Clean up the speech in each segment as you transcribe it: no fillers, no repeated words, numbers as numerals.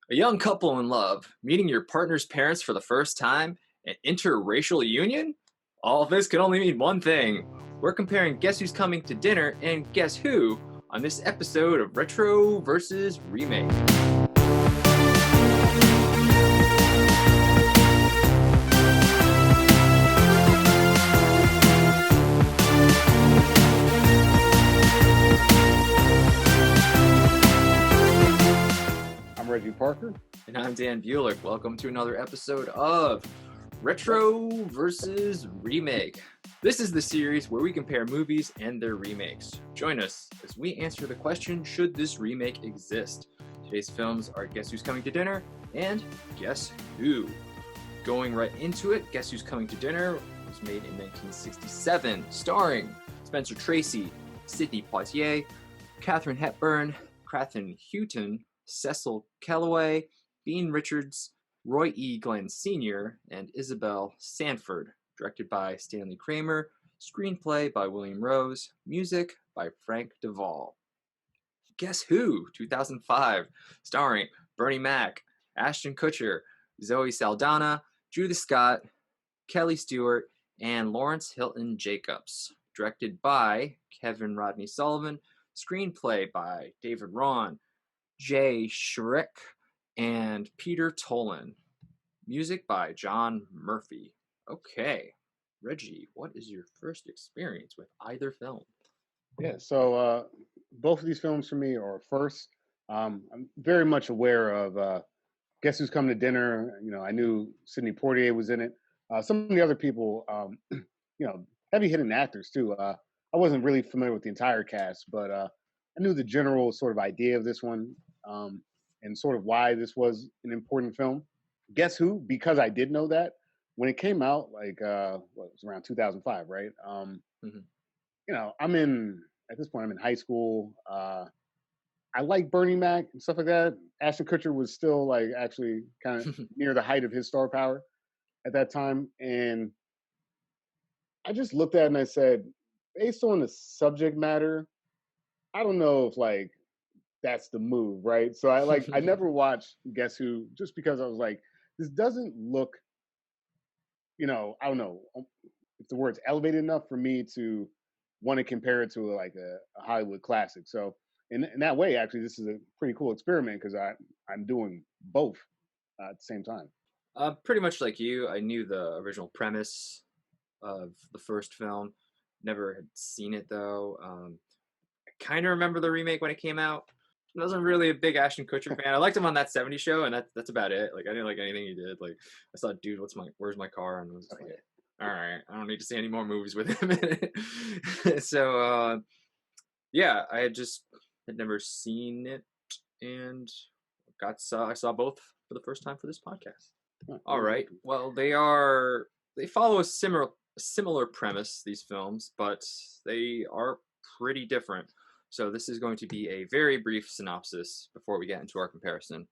A young couple in love, meeting your partner's parents for the first time, an interracial union? All of this can only mean one thing. We're comparing Guess Who's Coming to Dinner and Guess Who on this episode of Retro versus Remake. I'm Reggie Parker. And I'm Dan Bulick. Welcome to another episode of Retro versus Remake. This is the series where we compare movies and their remakes. Join us as we answer the question, should this remake exist? Today's films are Guess Who's Coming to Dinner and Guess Who. Going right into it, Guess Who's Coming to Dinner was made in 1967, starring Spencer Tracy, Sidney Poitier, Katharine Hepburn, Crathen Houghton, Cecil Kellaway, Bean Richards, Roy E. Glenn Sr., and Isabel Sanford. Directed by Stanley Kramer. Screenplay by William Rose. Music by Frank Duvall. Guess Who? 2005. Starring Bernie Mac, Ashton Kutcher, Zoe Saldana, Judith Scott, Kelly Stewart, and Lawrence Hilton Jacobs. Directed by Kevin Rodney Sullivan. Screenplay by David Ron, Jay Schreck, and Peter Tolan. Music by John Murphy. Okay, Reggie, what is your first experience with either film? Yeah, so both of these films for me are first. I'm very much aware of Guess Who's Coming to Dinner. You know, I knew Sidney Poitier was in it. Some of the other people, heavy hitting actors too. I wasn't really familiar with the entire cast, but I knew the general sort of idea of this one and sort of why this was an important film. Guess Who? Because I did know that when it came out, like it was around 2005, right? Mhm. At this point, I'm in high school. I like Bernie Mac and stuff like that. Ashton Kutcher was still like actually kind of near the height of his star power at that time. And I just looked at it and I said, based on the subject matter, I don't know if like that's the move, right? So I never watched Guess Who just because I was like, this doesn't look, I don't know if the word's elevated enough for me to want to compare it to like a Hollywood classic. So in that way, actually, this is a pretty cool experiment because I'm doing both at the same time. Pretty much like you, I knew the original premise of the first film. Never had seen it though. I kind of remember the remake when it came out. I wasn't really a big Ashton Kutcher fan. I liked him on that '70s show, and that's about it. Like I didn't like anything he did. Like I saw, dude, where's my car? And I was like, all right, I don't need to see any more movies with him in it. So yeah, had never seen it, and I saw both for the first time for this podcast. All right. Well, they follow a similar premise, these films, but they are pretty different. So this is going to be a very brief synopsis before we get into our comparison.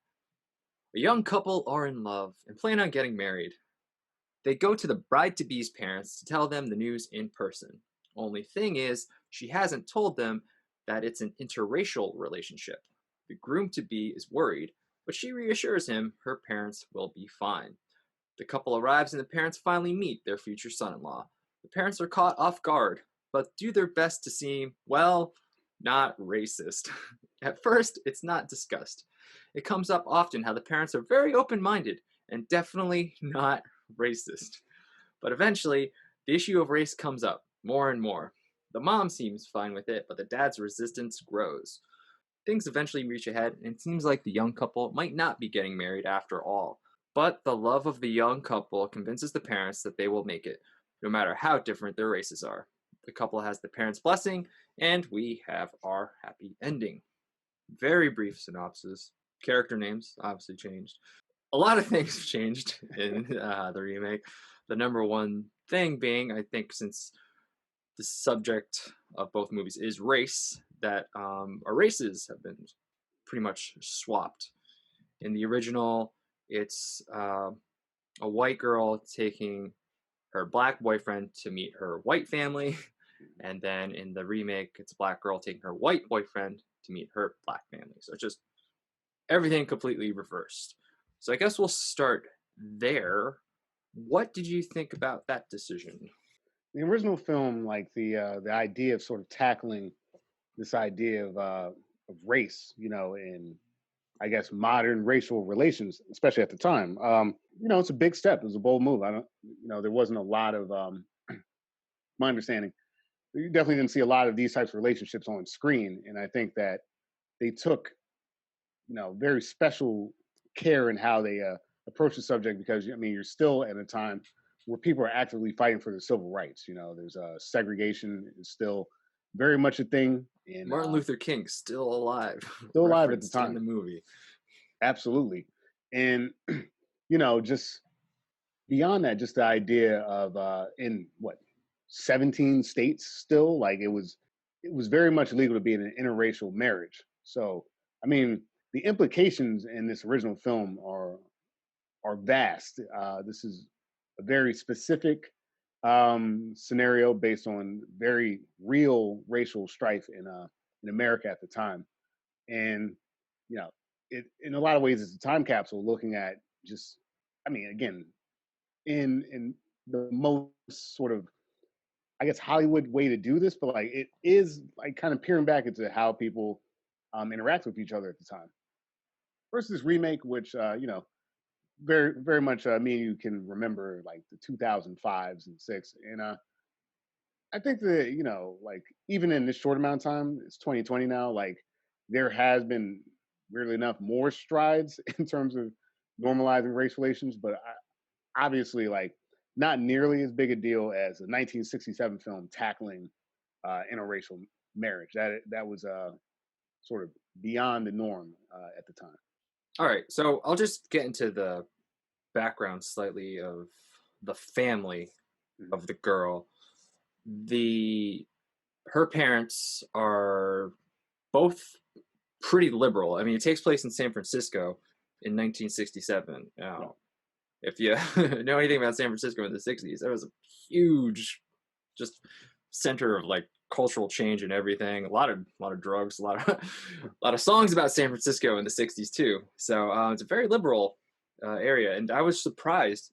A young couple are in love and plan on getting married. They go to the bride-to-be's parents to tell them the news in person. Only thing is, she hasn't told them that it's an interracial relationship. The groom-to-be is worried, but she reassures him her parents will be fine. The couple arrives and the parents finally meet their future son-in-law. The parents are caught off guard, but do their best to seem, well, not racist. At first, it's not discussed. It comes up often how the parents are very open-minded and definitely not racist. But eventually, the issue of race comes up more and more. The mom seems fine with it, but the dad's resistance grows. Things eventually reach a head, and it seems like the young couple might not be getting married after all. But the love of the young couple convinces the parents that they will make it, no matter how different their races are. The couple has the parents' blessing, and we have our happy ending. Very brief synopsis. Character names obviously changed. A lot of things changed in the remake. The number one thing being, I think, since the subject of both movies is race, that our races have been pretty much swapped. In the original, it's a white girl taking her black boyfriend to meet her white family, and then in the remake, it's a black girl taking her white boyfriend to meet her black family. So it's just everything completely reversed. So I guess we'll start there. What did you think about that decision? The original film, like the idea of sort of tackling this idea of race, in I guess modern racial relations, especially at the time. It's a big step. It was a bold move. I don't, there wasn't a lot of my understanding. You definitely didn't see a lot of these types of relationships on screen, and I think that they took very special care in how they approach the subject because I mean you're still at a time where people are actively fighting for their civil rights. There's segregation is still very much a thing, and Martin Luther King still alive, still alive at the referenced in time. the movie. Absolutely, and just beyond that, just the idea of in what 17 states still like it was very much legal to be in an interracial marriage. So I mean the implications in this original film are vast. This is a very specific scenario based on very real racial strife in America at the time, and you know, it in a lot of ways it's a time capsule looking at just, I mean, again, in the most sort of I guess Hollywood way to do this, but like it is like kind of peering back into how people interact with each other at the time. Versus remake, which very very much me and you can remember like the 2005s and six, and I think that like even in this short amount of time, it's 2020 now. Like there has been weirdly enough more strides in terms of normalizing race relations, but obviously like not nearly as big a deal as a 1967 film tackling interracial marriage. That was sort of beyond the norm at the time. All right, so I'll just get into the background slightly of the family Mhm. of the girl. The Her parents are both pretty liberal. I mean, it takes place in San Francisco in 1967. Yeah. Now, if you know anything about San Francisco in the 60s, that was a huge just center of like cultural change and everything. A lot of drugs, a lot of a lot of songs about San Francisco in the 60s too. So it's a very liberal area, and I was surprised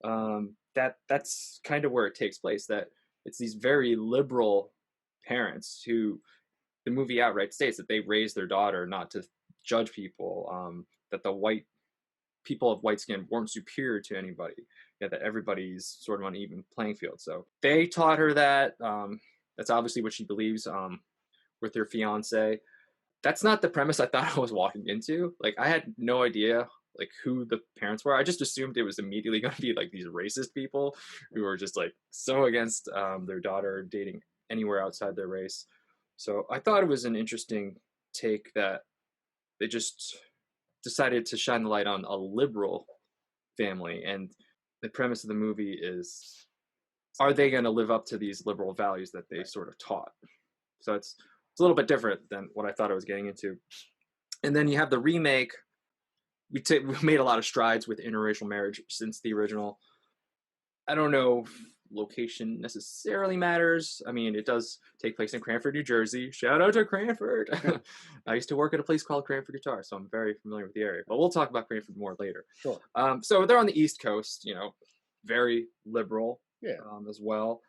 that that's kind of where it takes place. That it's these very liberal parents who the movie outright states that they raised their daughter not to judge people, that the white people of white skin weren't superior to anybody, yeah, that everybody's sort of on an even playing field. So they taught her that. That's obviously what she believes with her fiance. That's not the premise I thought I was walking into. Like I had no idea like who the parents were. I just assumed it was immediately going to be like these racist people who were just like so against their daughter dating anywhere outside their race. So I thought it was an interesting take that they just decided to shine the light on a liberal family. And the premise of the movie is, are they going to live up to these liberal values that they Right. sort of taught? So it's a little bit different than what I thought I was getting into. And then you have the remake. We made a lot of strides with interracial marriage since the original. I don't know if location necessarily matters. I mean, it does take place in Cranford, New Jersey. Shout out to Cranford. I used to work at a place called Cranford Guitar, so I'm very familiar with the area. But we'll talk about Cranford more later. Sure. So they're on the East Coast, very liberal Yeah. as well.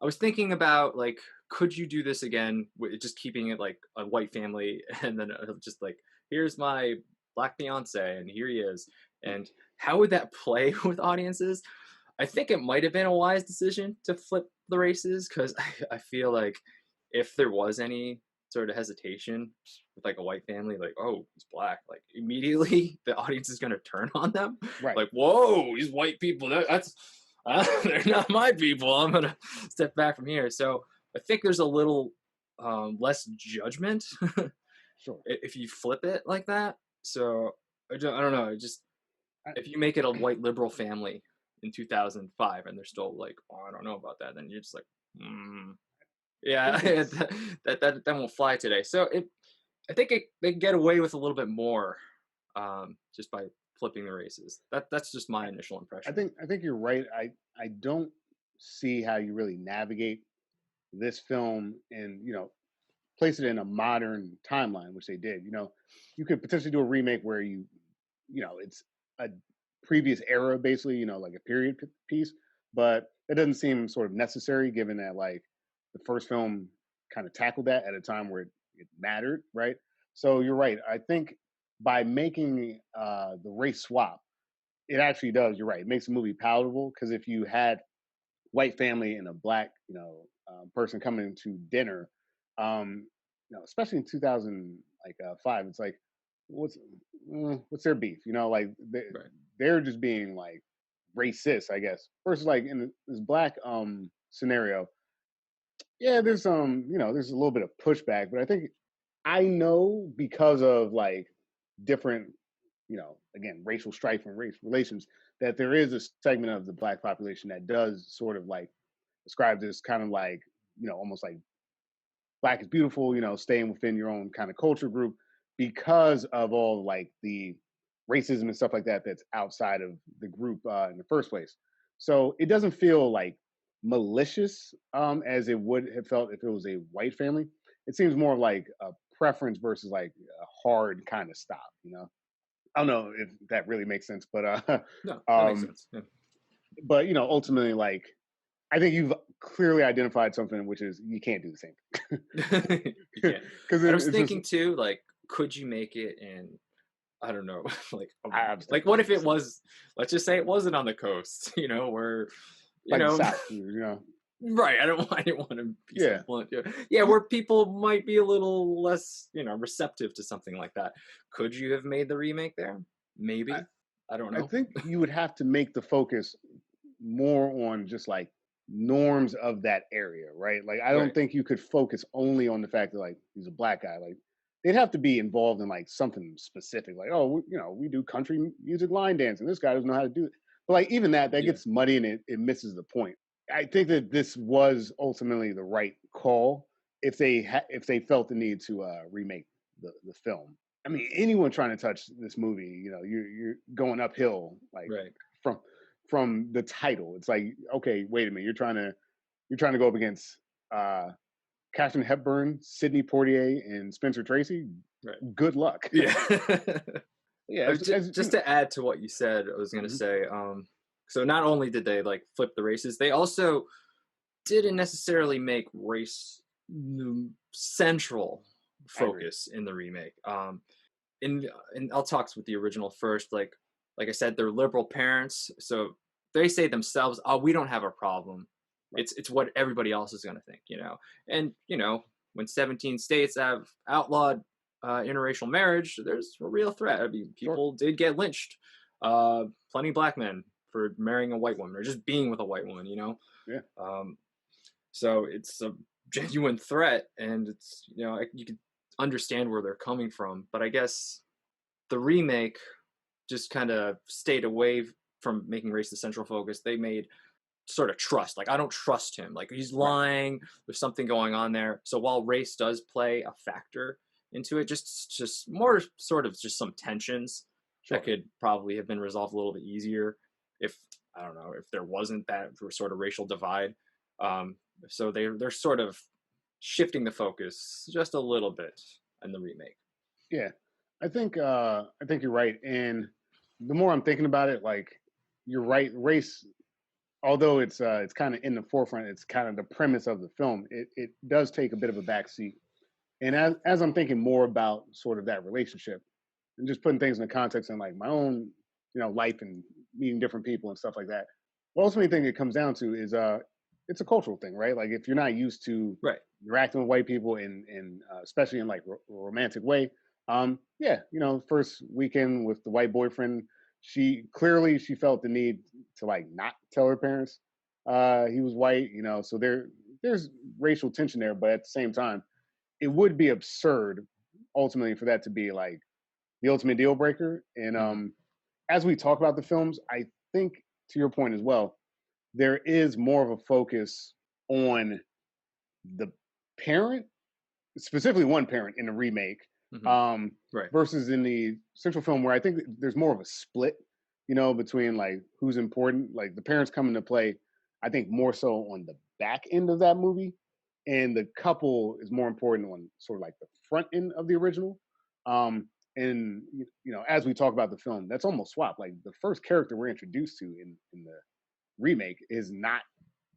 I was thinking about like, could you do this again with just keeping it like a white family, and then just like, here's my black fiance, and here he is, and how would that play with audiences? I think it might have been a wise decision to flip the races because I feel like if there was any sort of hesitation with like a white family, like, oh, he's black, like immediately the audience is going to turn on them. Right. Like, whoa, these white people, that's they're not my people. I'm going to step back from here. So I think there's a little less judgment Sure. if you flip it like that. So I don't know. Just I, if you make it a white liberal family in 2005 and they're still like, oh, I don't know about that, then you're just like, I yeah, think it's that won't fly today. So I think they can get away with a little bit more just by flipping the races. That's just my initial impression. I think you're right. I don't see how you really navigate this film and place it in a modern timeline, which they did. You could potentially do a remake where it's a previous era, basically, like a period piece, but it doesn't seem sort of necessary given that like the first film kind of tackled that at a time where it mattered, right? So you're right. I think by making the race swap, it actually does. You're right. It makes the movie palatable because if you had white family and a black, person coming to dinner, especially in 2005, it's like, what's what's their beef? Like Right. they're just being like racist, I guess. Versus like in this black scenario, yeah, there's a little bit of pushback, but I think I know because of like different, again, racial strife and race relations, that there is a segment of the black population that does sort of like describe this kind of like, almost like black is beautiful, staying within your own kind of culture group because of all like the racism and stuff like that that's outside of the group in the first place. So it doesn't feel like malicious as it would have felt if it was a white family. It seems more like a preference versus like a hard kind of stop. I don't know if that really makes sense, but No, that makes um, sense. Yeah. but ultimately, like I think you've clearly identified something, which is you can't do the same You thing can't. because And I was it's just thinking too, like, could you make it in, I don't know, like, I was like thinking what the if same it stuff, was, let's just say it wasn't on the coast, where, you like the know, South, right. I didn't want to be so yeah. blunt. Yeah. Yeah, You, where people might be a little less, receptive to something like that. Could you have made the remake there? I, Maybe. I don't I know. think you would have to make the focus more on just like norms of that area, right? Like I don't Right. think you could focus only on the fact that like he's a black guy. Like they'd have to be involved in like something specific, like we do country music line dancing. This guy doesn't know how to do it. But like even that Yeah. gets muddy and it misses the point. I think that this was ultimately the right call if they felt the need to remake the film. I mean, anyone trying to touch this movie, you're going uphill like Right. from the title. It's like, okay, wait a minute, you're trying to go up against uh Catherine Hepburn, Sidney Poitier, and Spencer Tracy. Right. Good luck. Yeah. Yeah, as Just to add to what you said, I was gonna mhm, say, so not only did they like flip the races, they also didn't necessarily make race central I agree. focus in the remake. And I'll talk with the original first. Like I said, they're liberal parents, so they say themselves, "Oh, we don't have a problem. Right. It's what everybody else is going to think." And when 17 states have outlawed interracial marriage, there's a real threat. I mean, Sure. people did get lynched. Plenty of black men for marrying a white woman or just being with a white woman. Yeah. Um, so it's a genuine threat, and it's you can understand where they're coming from. But I guess the remake just kind of stayed away from making race the central focus. They made sort of trust. Like I don't trust him. Like he's Right. lying. There's something going on there. So while race does play a factor into it, just more sort of just some tensions that Sure. could probably have been resolved a little bit easier if I don't know if there wasn't that sort of racial divide. Um, so they're sort of shifting the focus just a little bit in the remake. Yeah. I think you're right. And the more I'm thinking about it, like you're right, race, although it's kind of in the forefront, it's kind of the premise of the film. It does take a bit of a backseat. And as I'm thinking more about sort of that relationship and just putting things in the context and like my own, life and meeting different people and stuff like that. Well, ultimately, thing it comes down to is it's a cultural thing, right? Like if you're not used to Right. interacting with white people in especially in like a romantic way, yeah, first weekend with the white boyfriend, she felt the need to like not tell her parents he was white, so there's racial tension there, but at the same time it would be absurd ultimately for that to be like the ultimate deal breaker. And Mm-hmm. as we talk about the films, I think to your point as well, there is more of a focus on the parent, specifically one parent in the remake, Mm-hmm. um, Right. versus in the central film where I think there's more of a split, between like who's important. Like the parents come into play, I think more so on the back end of that movie. and the couple is more important on sort of like the front end of the original. And as we talk about the film, that's almost swapped. Like the first character we're introduced to in the remake is not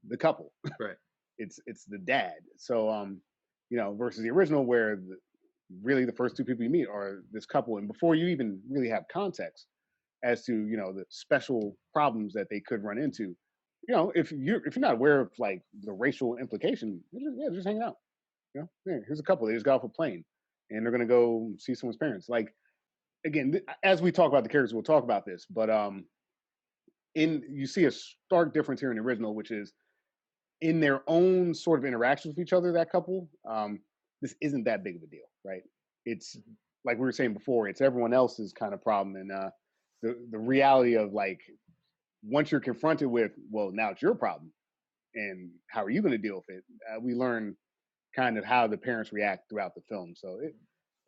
the couple. Right. It's the dad. So versus the original where really the first two people you meet are this couple, and before you even really have context as to the special problems that they could run into, if you're not aware of like the racial implication, they're just hanging out. Yeah, here's a couple. They just got off a plane, and they're gonna go see someone's parents. Like again, as we talk about the characters, we'll talk about this, but in you see a stark difference here in the original, which is in their own sort of interactions with each other, that couple, this isn't that big of a deal, right? It's Mhm. like we were saying before, it's everyone else's kind of problem, and the reality of like once you're confronted with, well, now it's your problem, and how are you going to deal with it? We learn kind of how the parents react throughout the film, so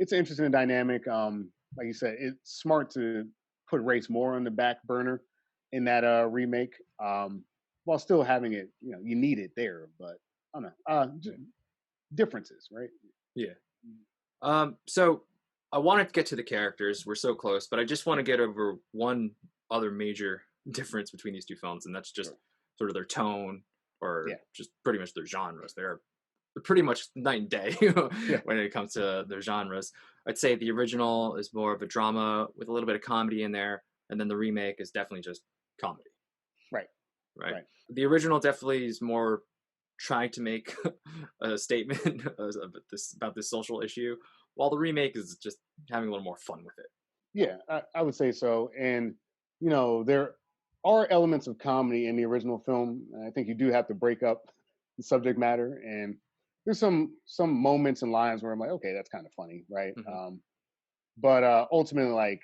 it's an interesting dynamic. Like you said, it's smart to put race more on the back burner in that remake, while still having it. You need it there, but I don't know. Differences, right? Yeah. So I wanted to get to the characters. We're so close, but I just want to get over one other major difference between these two films, and that's just Sure. sort of their tone, or Yeah, just pretty much their genres. They're pretty much night and day yeah, when it comes to their genres. I'd say the original is more of a drama with a little bit of comedy in there, and then the remake is definitely just comedy, right, right? right. The original definitely is more trying to make a statement about this social issue, while the remake is just having a little more fun with it. Yeah, I would say so. And there are elements of comedy in the original film. And I think you do have to break up the subject matter, and there's some moments and lines where I'm like, okay, that's kind of funny, right? Hmm. But ultimately, like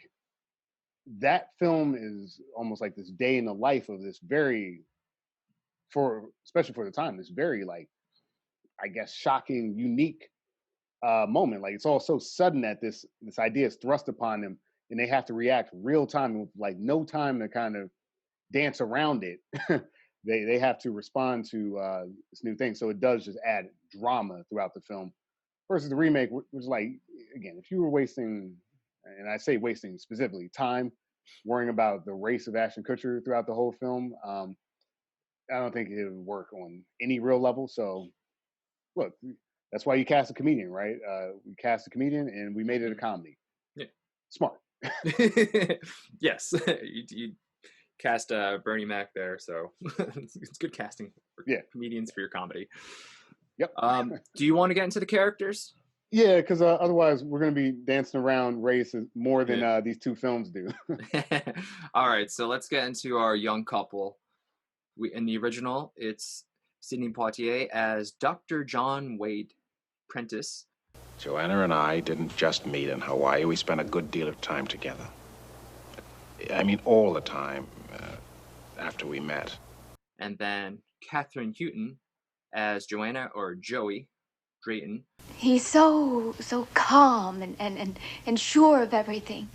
that film is almost like this day in the life of this very, for especially for the time, this very like I guess shocking, unique moment. Like it's all so sudden that this idea is thrust upon them, and they have to react real time with like no time to kind of dance around it. They have to respond to this new thing. So it does just add drama throughout the film. Versus the remake, which like again, if you were wasting, and I say wasting specifically time, worrying about the race of Ashton Kutcher throughout the whole film, I don't think it would work on any real level. So look, that's why you cast a comedian, right? We cast a comedian and we made it a Hmm. comedy. Yeah. Smart. Yes, you cast Bernie Mac there, so it's good casting for Yeah. comedians for your comedy. Yep. Do you want to get into the characters? Yeah, because otherwise we're going to be dancing around race more than Yeah. these two films do. All right, so let's get into our young couple. In the original, it's Sidney Poitier as Dr. John Wade Prentice, Joanna and I didn't just meet in Hawaii. We spent a good deal of time together. I mean, all the time after we met. and then Catherine Houghton as Joanna or Joey Drayton, He's so calm and sure of everything.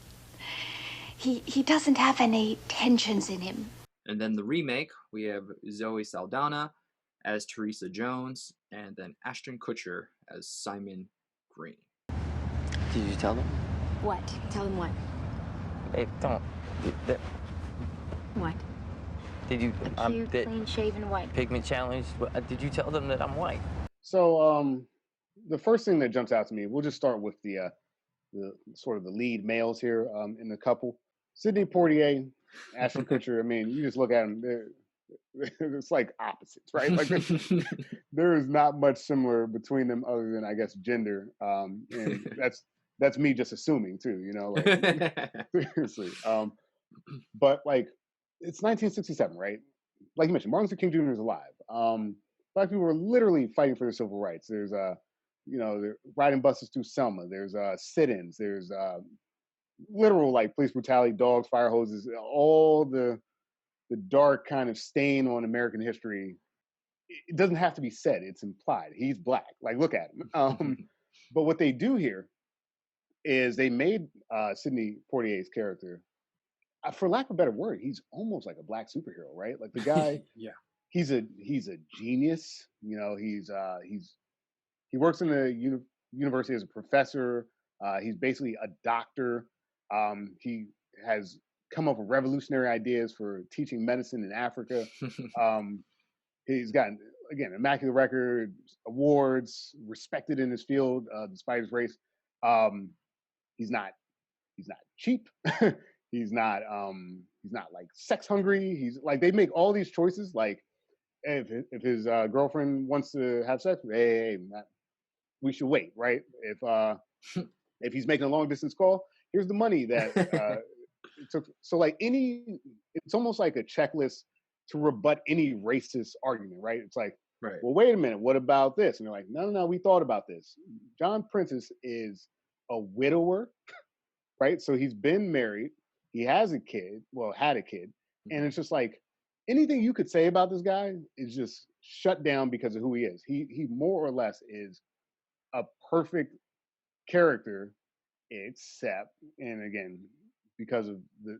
He doesn't have any tensions in him. and then the remake we have Zoe Saldana as Teresa Jones, and then Ashton Kutcher as Simon Green. Did you tell them? What? Tell him what? Babe, don't. What? Did you? A cute, clean-shaven white. Pigment challenge. Did you tell them that I'm white? So the first thing that jumps out to me, we'll just start with the sort of the lead males here in the couple. Sidney Poitier, Ashton Kutcher. I mean, you just look at them; it's like opposites, right? Like there is not much similar between them other than I guess gender, and that's me just assuming too. Like seriously. But like it's 1967, right? Like you mentioned, Martin Luther King Jr. is alive. Black people were literally fighting for their civil rights. There's they're riding buses through Selma. There's sit-ins. There's literal like police brutality, dogs, fire hoses, all the dark kind of stain on American history. It doesn't have to be said; it's implied. He's black. Like, look at him. But what they do here is they made Sidney Poitier's character, for lack of a better word, he's almost like a black superhero, right? Like the guy, Yeah. he's a genius. He's he works in the university as a professor. He's basically a doctor. He has come up with revolutionary ideas for teaching medicine in Africa. Um, he's gotten, again, immaculate record, awards, respected in his field despite his race. Um, he's not cheap. He's not like sex hungry. He's like, they make all these choices. Like if his girlfriend wants to have sex, hey, we should wait, right? If he's making a long distance call, here's the money that it took. So like it's almost like a checklist to rebut any racist argument, right? It's like, Right. well, wait a minute, what about this? And they're like, no, we thought about this. John Prentice is a widower, right? So he's been married, he has a kid, well, had a kid, and it's just like anything you could say about this guy is just shut down because of who he is. He more or less is a perfect character, except, and again, because of the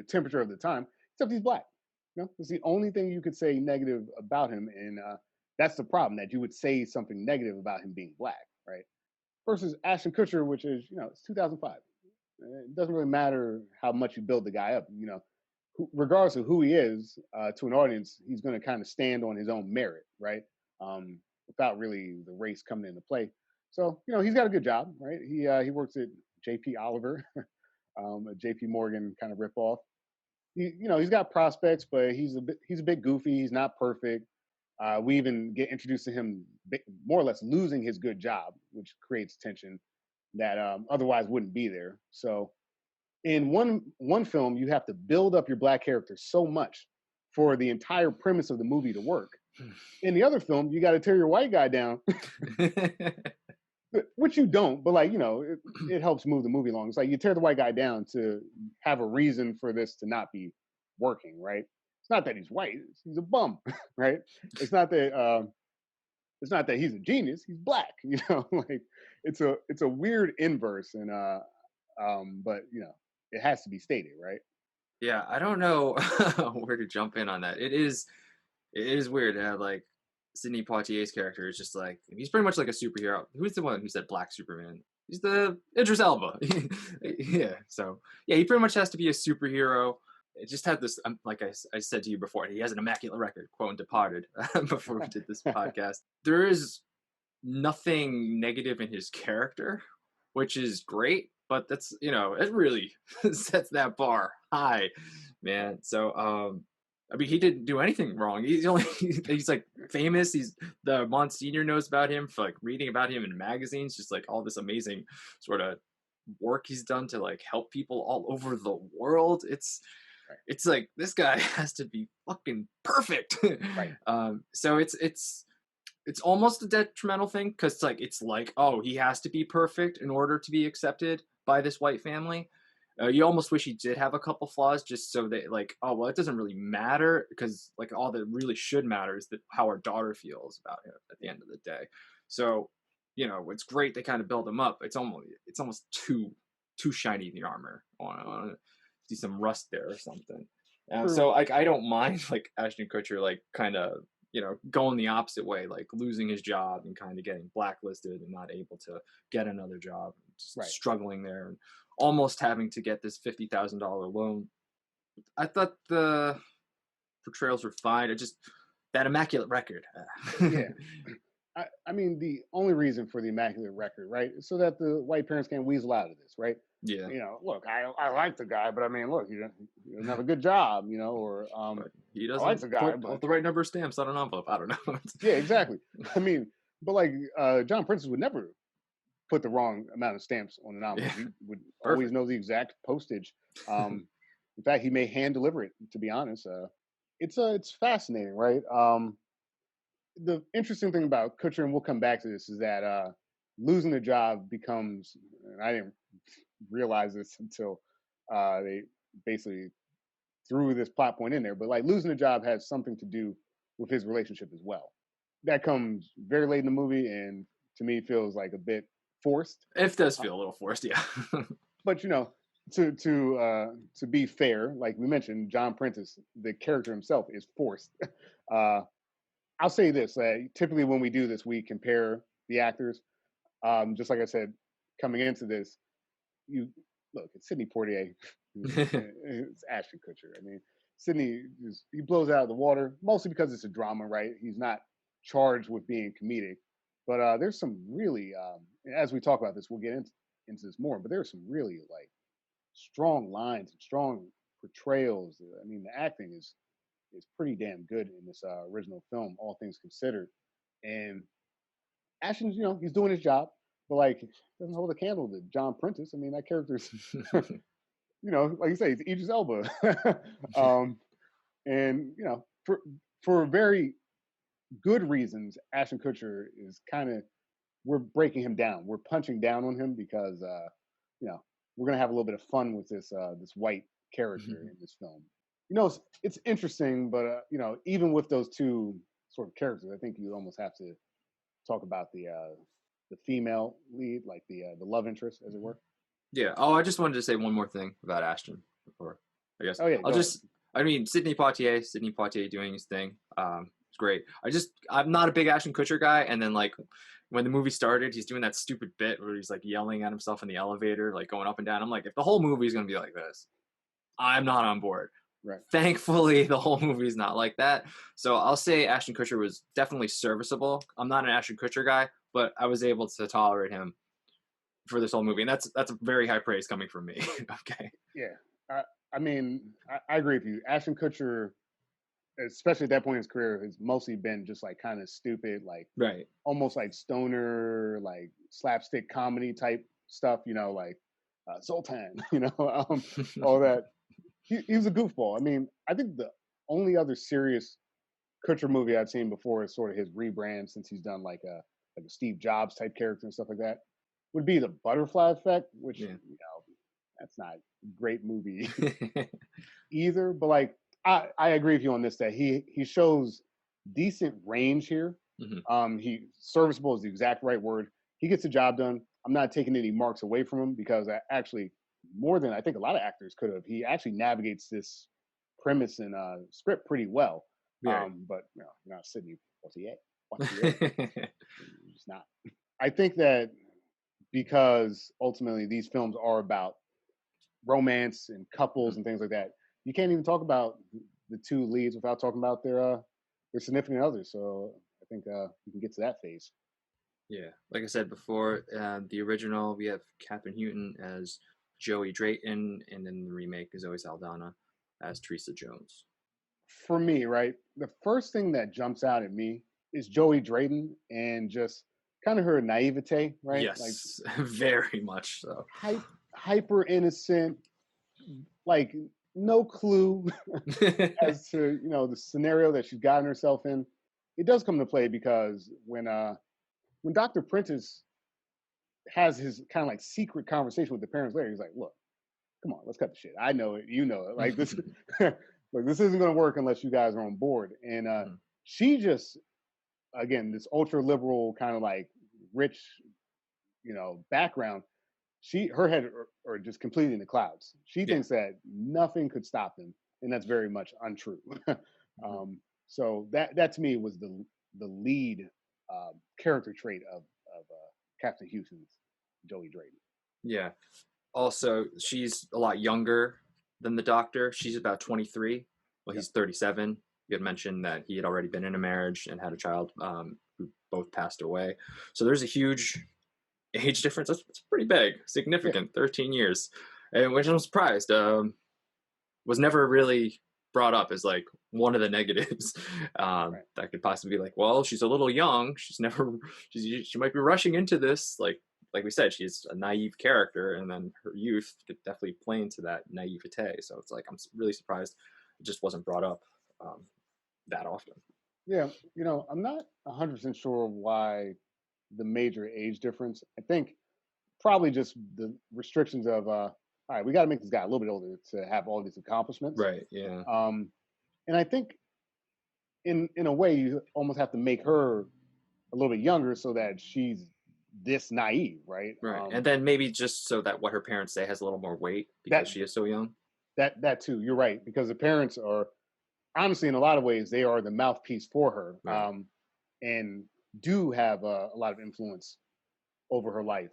temperature of the time, except he's black. It's the only thing you could say negative about him, and that's the problem, that you would say something negative about him being black, right? Versus Ashton Kutcher, which is, it's 2005. It doesn't really matter how much you build the guy up. Regardless of who he is, to an audience, he's going to kind of stand on his own merit, right? Without really the race coming into play. So, he's got a good job, right? He works at J.P. Oliver, a J.P. Morgan kind of ripoff. He's got prospects, but he's a bit goofy. He's not perfect. We even get introduced to him more or less losing his good job, which creates tension that otherwise wouldn't be there. So in one film, you have to build up your black character so much for the entire premise of the movie to work. In the other film, you got to tear your white guy down, which you don't, but it helps move the movie along. It's like you tear the white guy down to have a reason for this to not be working, right? It's not that he's white; he's a bum, right? It's not that he's a genius; he's black. Like it's a weird inverse, and but it has to be stated, right? Yeah, I don't know where to jump in on that. It is weird to have like Sidney Poitier's character is just like, he's pretty much like a superhero. Who's the one who said Black Superman? He's the Idris Elba. Yeah, so yeah, he pretty much has to be a superhero. It just had this, like I said to you before, he has an immaculate record, quote Departed, before we did this podcast. There is nothing negative in his character, which is great, but that's, it really sets that bar high, man. So, I mean, he didn't do anything wrong. He's like famous. The Monsignor knows about him for like reading about him in magazines, just like all this amazing sort of work he's done to like help people all over the world. It's like, this guy has to be fucking perfect. Right. So it's almost a detrimental thing, because it's like, oh, he has to be perfect in order to be accepted by this white family. You almost wish he did have a couple flaws, just so that like, oh, well, it doesn't really matter, because like all that really should matter is how our daughter feels about him at the end of the day. So, it's great they kind of build him up. It's almost too shiny the armor. I want to see some rust there or something. So like, I don't mind like Ashton Kutcher like kind of going the opposite way, like losing his job and kind of getting blacklisted and not able to get another job, just struggling there and almost having to get this $50,000 loan. I thought the portrayals were fine. It just, that immaculate record. Yeah. I mean, the only reason for the immaculate record, right, is so that the white parents can't weasel out of this, right? Yeah. Look, I like the guy, but I mean, look, he doesn't have a good job, or he doesn't like the guy, put the right number of stamps on an envelope. I don't know. Yeah, exactly. I mean, but like John Prentice would never put the wrong amount of stamps on an envelope. Yeah. He would always know the exact postage. In fact, he may hand deliver it. To be honest, it's fascinating, right? The interesting thing about Kutcher, and we'll come back to this, is that losing the job becomes, and I didn't realize this until they basically threw this plot point in there, but like losing the job has something to do with his relationship as well. That comes very late in the movie, and to me feels like a bit forced. It does feel a little forced, yeah. But to be fair, like we mentioned, John Prentice, the character himself, is forced. I'll say this: typically, when we do this, we compare the actors. Just like I said, coming into this, you look, it's Sidney Poitier, it's Ashton Kutcher. I mean, Sidney he blows it out of the water mostly because it's a drama, right? He's not charged with being comedic, but there's some really, as we talk about this, we'll get into this more. But there's some really like strong lines and strong portrayals. I mean, the acting is pretty damn good in this original film, all things considered. And Ashton's, he's doing his job, but like doesn't hold a candle to John Prentice. I mean, that character's, like you say, it's Idris Elba, and for very good reasons, Ashton Kutcher is kind of we're breaking him down. We're punching down on him because we're gonna have a little bit of fun with this white character in this film. It's interesting, but even with those two sort of characters, I think you almost have to talk about the female lead, like the love interest, as it were. Yeah. Oh, I just wanted to say one more thing about Ashton before. I guess. Oh yeah. I mean, Sidney Poitier doing his thing. It's great. I'm not a big Ashton Kutcher guy, and then like when the movie started, he's doing that stupid bit where he's like yelling at himself in the elevator, like going up and down. I'm like, if the whole movie is gonna be like this, I'm not on board. Right. Thankfully, the whole movie is not like that. So I'll say Ashton Kutcher was definitely serviceable. I'm not an Ashton Kutcher guy, but I was able to tolerate him for this whole movie, and that's a very high praise coming from me. Okay. Yeah, I mean, I agree with you. Ashton Kutcher, especially at that point in his career, has mostly been just like kind of stupid, like right, almost like stoner, like slapstick comedy type stuff. Like Zoltan, all that. He was a goofball. I mean, I think the only other serious Kutcher movie I've seen before is sort of his rebrand, since he's done like a Steve Jobs type character and stuff like that, would be The Butterfly Effect, which that's not a great movie either. But like I agree with you on this, that he shows decent range here. He serviceable is the exact right word. He gets the job done. I'm not taking any marks away from him, because actually, more than I think a lot of actors could have, he actually navigates this premise and script pretty well. Right. But not Sidney Poitier. It's not. I think that because ultimately these films are about romance and couples and things like that, you can't even talk about the two leads without talking about their significant others. So I think we can get to that phase. Yeah, like I said before, the original we have Catherine Houghton as Joey Drayton, and then the remake is Zoe Saldana as Teresa Jones. For me, right, the first thing that jumps out at me is Joey Drayton and just kind of her naivete, right? Yes, like, very much so. Hyper innocent, like no clue as to the scenario that she's gotten herself in. It does come to play because when Dr. Prentice has his kind of like secret conversation with the parents later, he's like, "Look, come on, let's cut the shit. I know it, you know it. Like this, like this isn't going to work unless you guys are on board." And she just, again, this ultra liberal kind of like rich, background. Her head are just completely in the clouds. She thinks that nothing could stop them, and that's very much untrue. So that to me was the lead character trait of Captain Houston's Joey Drayton. Yeah. Also, she's a lot younger than the Doctor. She's about 23. Well, he's 37. You had mentioned that he had already been in a marriage and had a child who both passed away. So there's a huge age difference. That's pretty big, significant, 13 years. And which I'm surprised. Was never really brought up as like one of the negatives that could possibly be like, well, she's a little young. She might be rushing into this. Like we said, she's a naive character, and then her youth could definitely play into that naivete. So it's like, I'm really surprised it just wasn't brought up that often. Yeah, I'm not 100% sure why the major age difference. I think probably just the restrictions of all right, we got to make this guy a little bit older to have all these accomplishments. Right. Yeah. And I think in a way you almost have to make her a little bit younger so that she's this naive, right? Right. And then maybe just so that what her parents say has a little more weight because she is so young. That too, you're right, because the parents are honestly, in a lot of ways, they are the mouthpiece for her, Right. and do have a lot of influence over her life.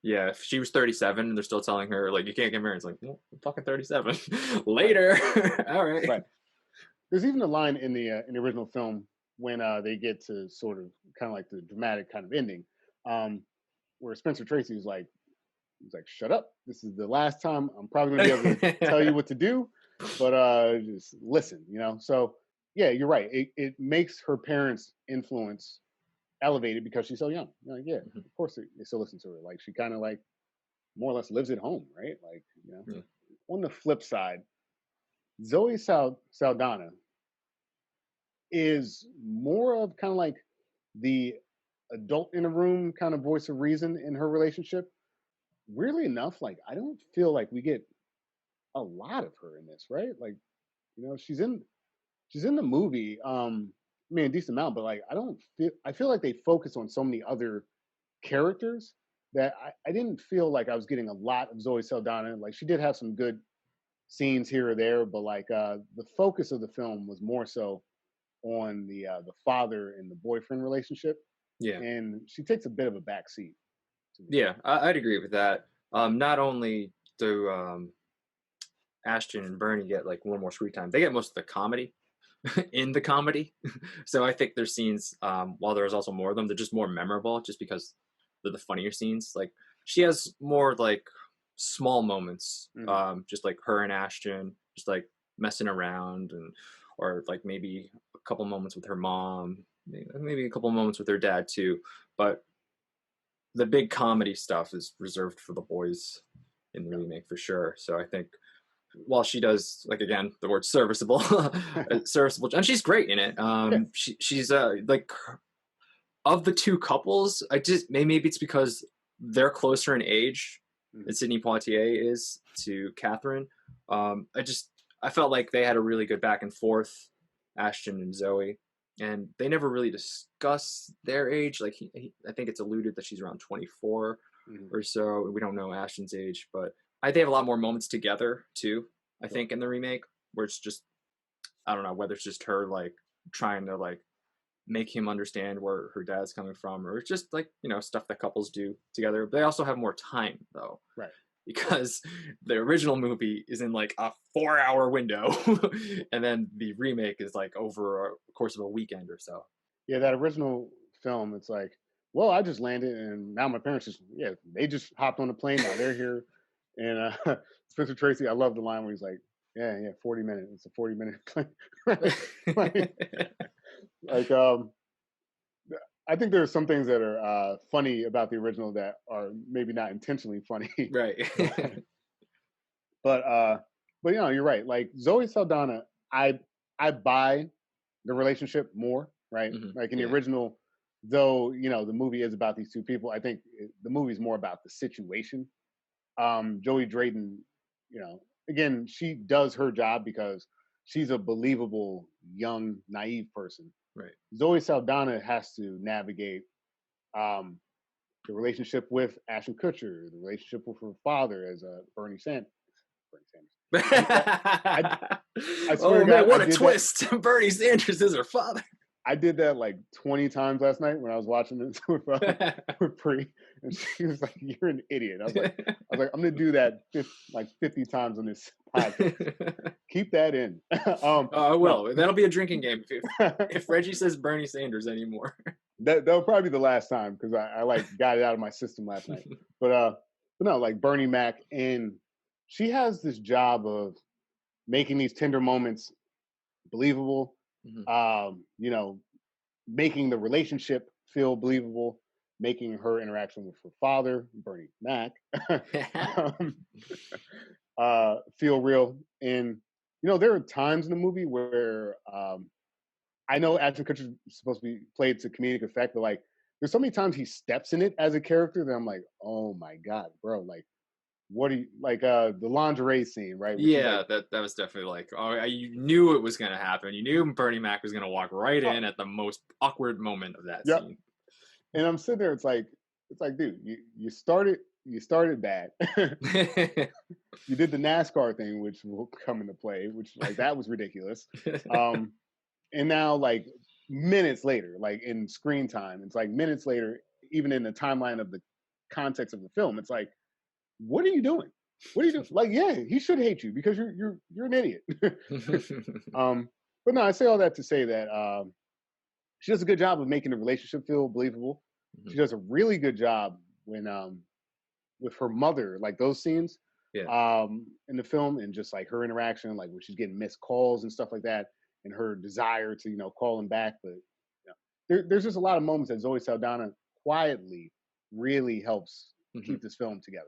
Yeah, if she was 37 and they're still telling her like you can't get married, it's like, well, I'm fucking 37. Later. All right. Right. There's even a line in the original film when they get to sort of kind of like the dramatic kind of ending, um, where Spencer Tracy is like, he's like, "Shut up! This is the last time I'm probably going to be able to tell you what to do, but just listen." So yeah, you're right. It makes her parents' influence elevated because she's so young. You're like, yeah, Mhm. of course they still listen to her. Like she kind of like more or less lives at home, right? Like Yeah. On the flip side, Zoe Saldana is more of kind of like the adult in the room kind of voice of reason in her relationship. Weirdly enough, like I don't feel like we get a lot of her in this, right? Like, she's in the movie, I mean a decent amount, but like I feel like they focus on so many other characters that I didn't feel like I was getting a lot of Zoe Saldana. Like she did have some good scenes here or there, but like the focus of the film was more so on the father and the boyfriend relationship, Yeah. and she takes a bit of a backseat to me. Yeah, I'd agree with that. Not only do Ashton and Bernie get like one more screen time, they get most of the comedy in the comedy. So I think their scenes, while there's also more of them, they're just more memorable just because they're the funnier scenes. Like she has more like small moments, Mhm. just like her and Ashton, just like messing around and or like maybe a couple moments with her mom, maybe a couple moments with her dad too. But the big comedy stuff is reserved for the boys in the remake for sure. So I think while she does like again the word serviceable, serviceable, and she's great in it. Yeah. She's like of the two couples. I just maybe it's because they're closer in age than Mhm. Sidney Poitier is to Catherine. I felt like they had a really good back and forth, Ashton and Zoe, and they never really discuss their age. Like I think it's alluded that she's around 24 Mhm. or so. We don't know Ashton's age, but they have a lot more moments together too. I Sure. think in the remake where it's just I don't know whether it's just her like trying to like make him understand where her dad's coming from, or it's just like stuff that couples do together. They also have more time though, Right. because the original movie is in like a 4-hour window, and then the remake is like over a course of a weekend or so. Yeah, that original film, it's like, well, I just landed, and now my parents they just hopped on the plane. Now they're here, and Spencer Tracy, I love the line where he's like, yeah, 40 minutes. It's a 40-minute plane, right? like, I think there are some things that are funny about the original that are maybe not intentionally funny, Right. but you're right. Like Zoe Saldana, I buy the relationship more, right? Like in the Yeah. original, though, the movie is about these two people. I think the movie is more about the situation. Joey Drayton, again, she does her job because she's a believable young naive person. Right. Zoe Saldana has to navigate um, the relationship with Ashton Kutcher, the relationship with her father as Bernie Sanders. I swear Oh to man, God, I what a did that. twist! Bernie Sanders is her father. I did that like 20 times last night when I was watching this with Pri, and she was like, "You're an idiot." I was like, "I'm gonna do that 50 times on this podcast. Keep that in." I No, will. That'll be a drinking game if Reggie says Bernie Sanders anymore. that'll probably be the last time because I like got it out of my system last night. But no, like Bernie Mac, and she has this job of making these tender moments believable. Making the relationship feel believable, making her interaction with her father, Bernie Mac, um, feel real. And there are times in the movie where I know Ashton Kutcher is supposed to be played to comedic effect, but like there's so many times he steps in it as a character that I'm like, oh my god, bro, like what do you like the lingerie scene, right? Where she's Yeah, like, that was definitely like, oh, you knew it was gonna happen. You knew Bernie Mac was gonna walk right oh, in at the most awkward moment of that yep. scene. And I'm sitting there, it's like, dude, you started you started bad. You did the NASCAR thing, which will come into play, which like that was ridiculous. Um, and now like minutes later, like in screen time, it's like minutes later, even in the timeline of the context of the film, it's like, what are you doing? What are you doing? Like, yeah, he should hate you because you're an idiot. But no, I say all that to say that she does a good job of making the relationship feel believable. She does a really good job when with her mother, like those scenes Yeah. in the film, and just like her interaction, like when she's getting missed calls and stuff like that, and her desire to call him back. But there's just a lot of moments that Zoe Saldana quietly really helps keep this film together.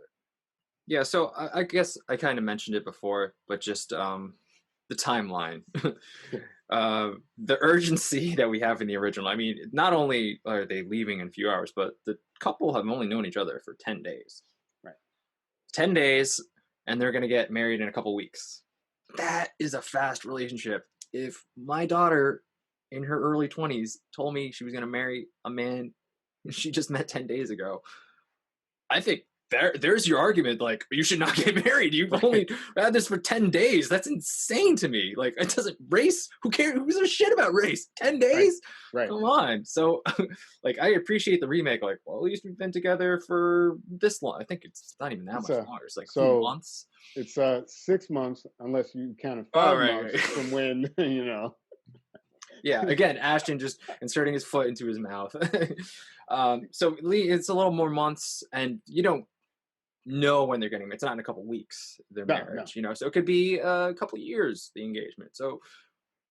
Yeah, so I guess I kind of mentioned it before, but just the timeline. The urgency that we have in the original. I mean, not only are they leaving in a few hours, but the couple have only known each other for 10 days. Right. 10 days, and they're going to get married in a couple weeks. That is a fast relationship. If my daughter in her early 20s told me she was going to marry a man she just met 10 days ago, I think there's your argument. Like, you should not get married. You've only had this for 10 days. That's insane to me. Like, it doesn't race. Who cares? Who gives a shit about race? 10 days? Right. Come on. So, like, I appreciate the remake. Like, well, at least we've been together for this long. I think it's not even that much longer. It's like 2 months. It's 6 months, unless you count 5 months from when, Yeah, again, Ashton just inserting his foot into his mouth. So it's a little more months, and you don't know when they're getting married. It's not in a couple weeks, their marriage, so it could be a couple years, the engagement. So,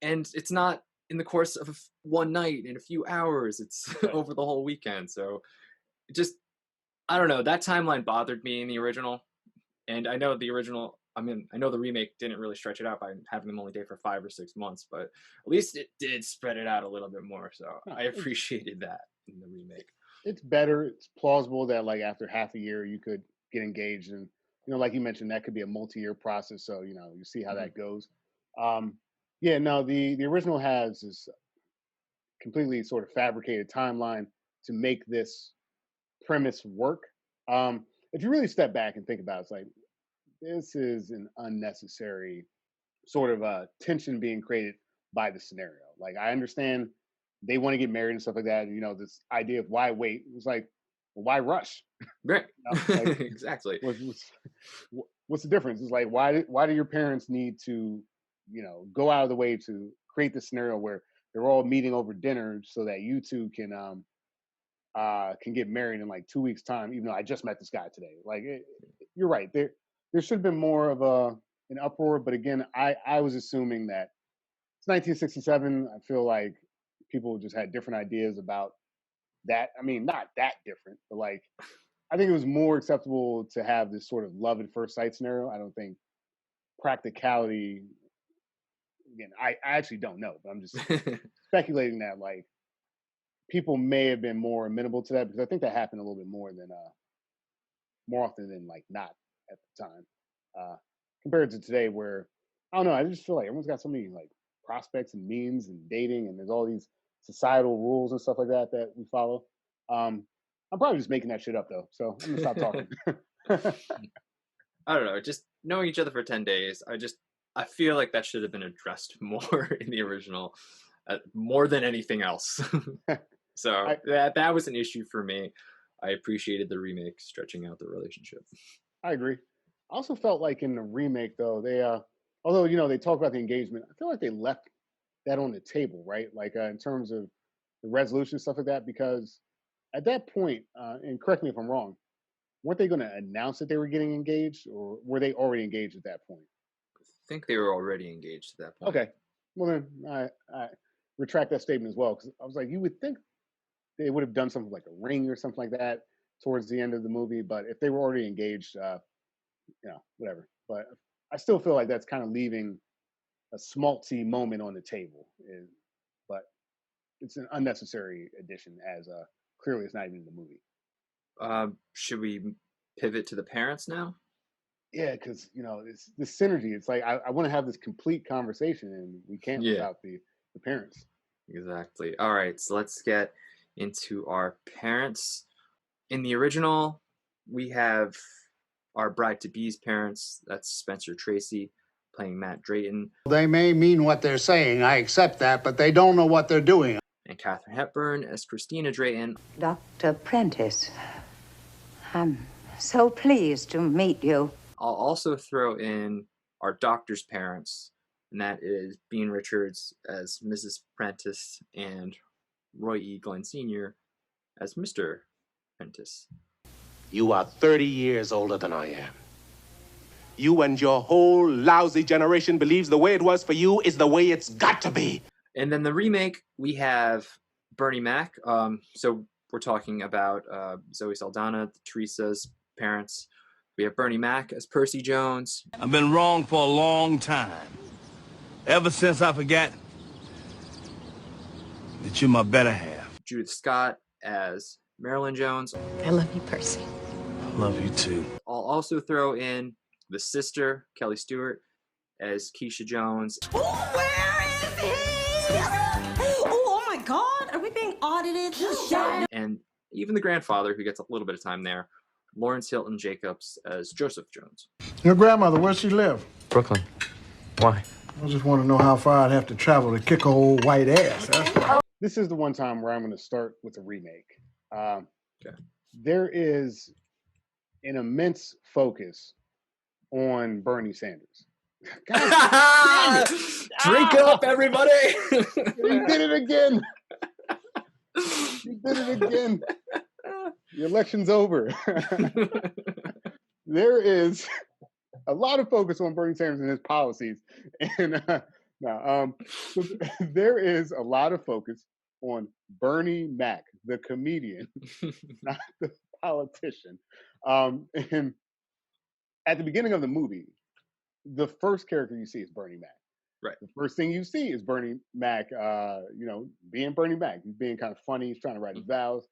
and it's not in the course of one night, in a few hours, it's over the whole weekend. So just, I don't know, that timeline bothered me in the original. And I know the original, I know the remake didn't really stretch it out by having them only date for 5 or 6 months, but at least it did spread it out a little bit more. So I appreciated that in the remake. It's better. It's plausible that like after half a year you could get engaged, and like you mentioned, that could be a multi-year process. So you see how that goes. The original has this completely sort of fabricated timeline to make this premise work. If you really step back and think about it, it's like, this is an unnecessary sort of tension being created by the scenario. Like, I understand they want to get married and stuff like that. This idea of why wait, it was like, well, why rush? Right. Like, exactly. What's the difference? It's like, why do your parents need to, go out of the way to create this scenario where they're all meeting over dinner so that you two can get married in like 2 weeks time, even though I just met this guy today. Like, you're right. There should have been more of an uproar, but again, I was assuming that it's 1967. I feel like people just had different ideas about that. I mean, not that different, but like, I think it was more acceptable to have this sort of love at first sight scenario. I don't think practicality, again, I actually don't know, but I'm just speculating that like people may have been more amenable to that, because I think that happened a little bit more often than like not at the time, compared to today, where I don't know. I just feel like everyone's got so many like prospects and means and dating, and there's all these societal rules and stuff like that we follow. I'm probably just making that shit up though, so I'm gonna stop talking. I don't know. Just knowing each other for 10 days, I feel like that should have been addressed more in the original, more than anything else. So that was an issue for me. I appreciated the remake stretching out the relationship. I agree. I also felt like in the remake though, they although they talk about the engagement, I feel like they left that on the table, right? Like in terms of the resolution, stuff like that, because at that point, and correct me if I'm wrong, weren't they going to announce that they were getting engaged, or were they already engaged at that point? I think they were already engaged at that point. Okay. Well, then I retract that statement as well, because I was like, you would think they would have done something like a ring or something like that towards the end of the movie, but if they were already engaged, whatever. But I still feel like that's kind of leaving a smaltzy moment on the table. But it's an unnecessary addition, as clearly it's not even in the movie. Should we pivot to the parents now? Yeah, because this synergy. It's like I want to have this complete conversation, and we can't without the parents. Exactly. All right, so let's get into our parents. In the original, we have our bride-to-be's parents. That's Spencer Tracy playing Matt Drayton. They may mean what they're saying, I accept that, but they don't know what they're doing. And Katharine Hepburn as Christina Drayton. Dr. Prentice, I'm so pleased to meet you. I'll also throw in our doctor's parents, and that is Bean Richards as Mrs. Prentice and Roy E. Glenn Sr. as Mr. Prentice. You are 30 years older than I am. You and your whole lousy generation believes the way it was for you is the way it's got to be. And then the remake, we have Bernie Mac. So we're talking about Zoe Saldana, Teresa's parents. We have Bernie Mac as Percy Jones. I've been wrong for a long time. Ever since I forgot that you're my better half. Judith Scott as Marilyn Jones. I love you, Percy. I love you too. I'll also throw in the sister, Kelly Stewart, as Keisha Jones. Oh, where is he? Oh my God, are we being audited? And even the grandfather, who gets a little bit of time there, Lawrence Hilton Jacobs as Joseph Jones. Your grandmother, where's she live? Brooklyn. Why? I just want to know how far I'd have to travel to kick a old white ass. This is the one time where I'm going to start with a remake. Okay. There is an immense focus on Bernie Sanders. God, Drink up, everybody! you did it again. You did it again. The election's over. There is a lot of focus on Bernie Sanders and his policies, and so there is a lot of focus on Bernie Mac, the comedian, not the politician. And at the beginning of the movie, the first character you see is Bernie Mac. Right. The first thing you see is Bernie Mac, being Bernie Mac. He's being kind of funny. He's trying to write his vows.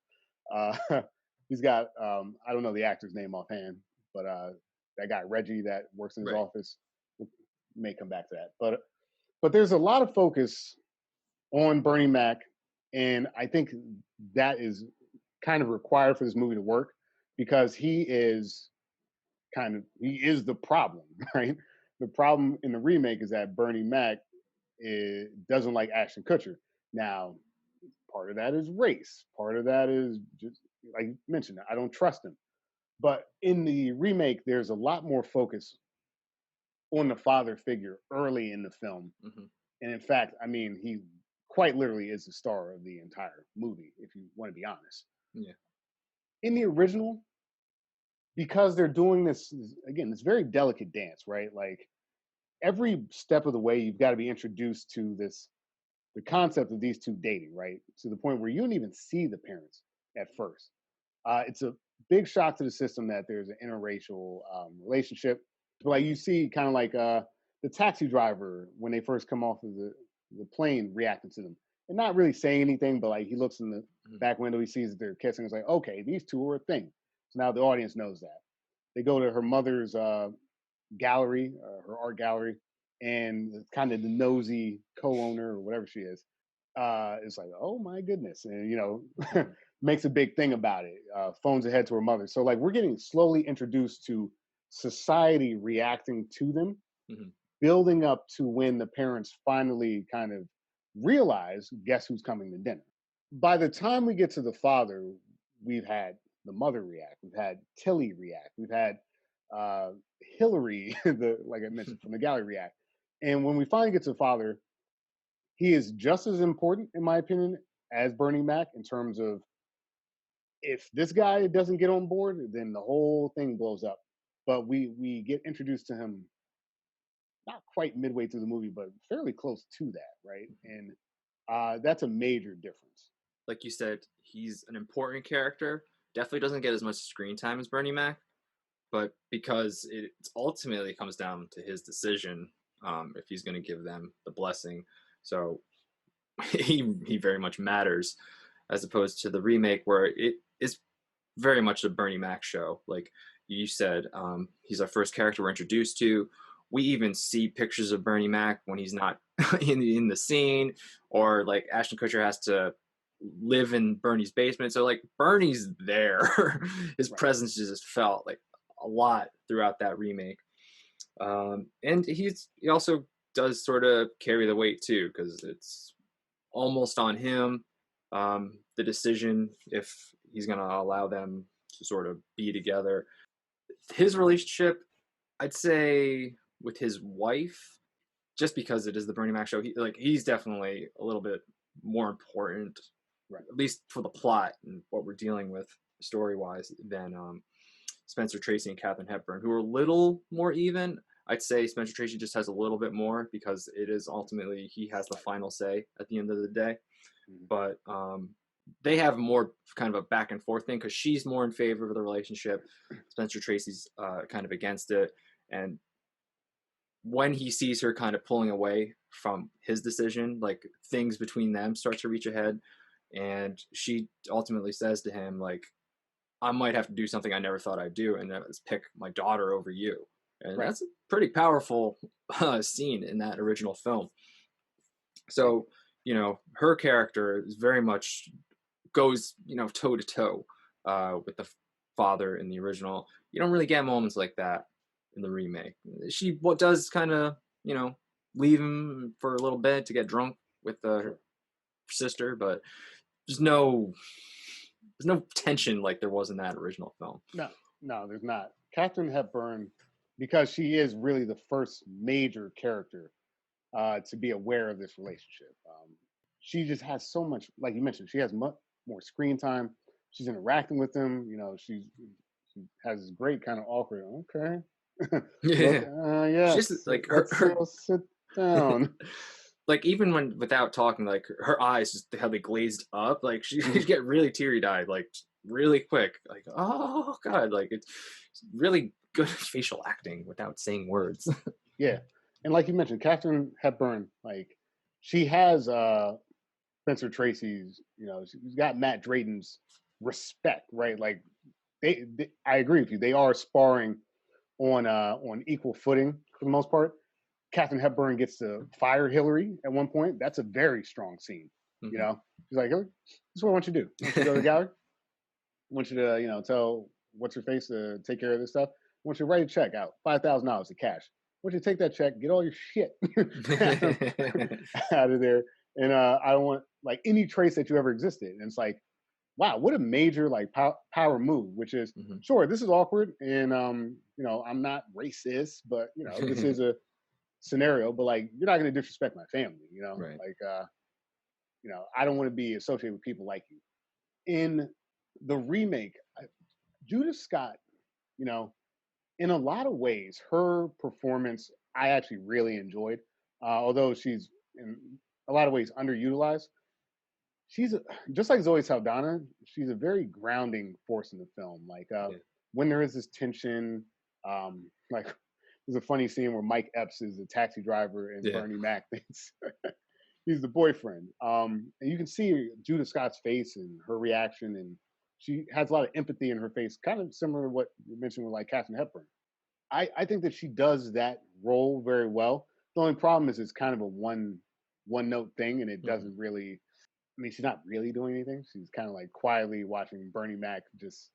He's got, I don't know the actor's name offhand, but that guy, Reggie, that works in his office, may come back to that. But there's a lot of focus on Bernie Mac, and I think that is kind of required for this movie to work, because he is the problem, right? The problem in the remake is that Bernie Mac doesn't like Ashton Kutcher. Now, part of that is race. Part of that is just, like you mentioned, I don't trust him. But in the remake, there's a lot more focus on the father figure early in the film. Mm-hmm. And in fact, I mean, he quite literally is the star of the entire movie, if you want to be honest. Yeah. In the original, because they're doing this, again, this very delicate dance, right? Like, every step of the way, you've got to be introduced to the concept of these two dating, right? To the point where you don't even see the parents at first. It's a big shock to the system that there's an interracial relationship. But like, you see kind of like the taxi driver, when they first come off of the plane, reacting to them and not really saying anything, but like, he looks in the back window, he sees that they're kissing. It's like, okay, these two are a thing. So now the audience knows that. They go to her mother's gallery, her art gallery, and kind of the nosy co-owner or whatever she is, is like, oh my goodness, and makes a big thing about it. Phones ahead to her mother. So like, we're getting slowly introduced to society reacting to them, building up to when the parents finally kind of realize, guess who's coming to dinner. By the time we get to the father, we've had the mother react, we've had Tilly react, we've had Hillary, like I mentioned, from the gallery react. And when we finally get to the father, he is just as important, in my opinion, as Bernie Mac, in terms of, if this guy doesn't get on board, then the whole thing blows up. But we get introduced to him not quite midway through the movie, but fairly close to that, right? And that's a major difference. Like you said, he's an important character. Definitely doesn't get as much screen time as Bernie Mac, but because it ultimately comes down to his decision, if he's going to give them the blessing. So he very much matters, as opposed to the remake, where it is very much a Bernie Mac show. Like you said, he's our first character we're introduced to. We even see pictures of Bernie Mac when he's not in the scene, or like Ashton Kutcher has to live in Bernie's basement. So like Bernie's there. His presence just felt like a lot throughout that remake. And he also does sort of carry the weight too, because it's almost on him, the decision if he's going to allow them to sort of be together. His relationship, I'd say, with his wife, just because it is the Bernie Mac show, he's definitely a little bit more important, right, at least for the plot and what we're dealing with story-wise, than Spencer Tracy and Katharine Hepburn, who are a little more even. I'd say Spencer Tracy just has a little bit more because it is ultimately he has the final say at the end of the day. But they have more kind of a back and forth thing because she's more in favor of the relationship. Spencer Tracy's kind of against it. And when he sees her kind of pulling away from his decision, like things between them start to reach ahead. And she ultimately says to him, like, I might have to do something I never thought I'd do, and that is pick my daughter over you. And that's a pretty powerful scene in that original film. So, her character is very much goes, toe to toe with the father in the original. You don't really get moments like that in the remake. She does kind of, leave him for a little bit to get drunk with her sister, but there's no tension like there was in that original film. No, there's not. Katharine Hepburn, because she is really the first major character to be aware of this relationship. She just has so much, like you mentioned, she has much more screen time. She's interacting with them. She has this great kind of awkward, okay. Yeah. She's like her sit down. Like even without talking, like her eyes just how they glazed up, like she get really teary eyed, like really quick, like oh god, like it's really good facial acting without saying words. Yeah, and like you mentioned, Katharine Hepburn, like she has Spencer Tracy's, she's got Matt Drayton's respect, right? Like they I agree with you. They are sparring on equal footing for the most part. Katharine Hepburn gets to fire Hillary at one point. That's a very strong scene. She's like, this is what I want you to do. I want you to go to the gallery. I want you to, tell what's her face to take care of this stuff. I want you to write a check out, $5,000 of cash. I want you to take that check, get all your shit out of there, and I don't want like any trace that you ever existed. And it's like, wow, what a major like power move. Which is sure, this is awkward, and I'm not racist, but this is a scenario. But like, you're not going to disrespect my family, right. Like, I don't want to be associated with people like you. In the remake, Judith Scott, in a lot of ways, her performance I actually really enjoyed. Although she's in a lot of ways underutilized, she's just like Zoe Saldana. She's a very grounding force in the film. Like when there is this tension, like there's a funny scene where Mike Epps is a taxi driver and Bernie Mac thinks he's the boyfriend. And you can see Judith Scott's face and her reaction, and she has a lot of empathy in her face, kind of similar to what you mentioned with like Katharine Hepburn. I think that she does that role very well. The only problem is it's kind of a one note thing, and it doesn't really. I mean, she's not really doing anything. She's kind of like quietly watching Bernie Mac just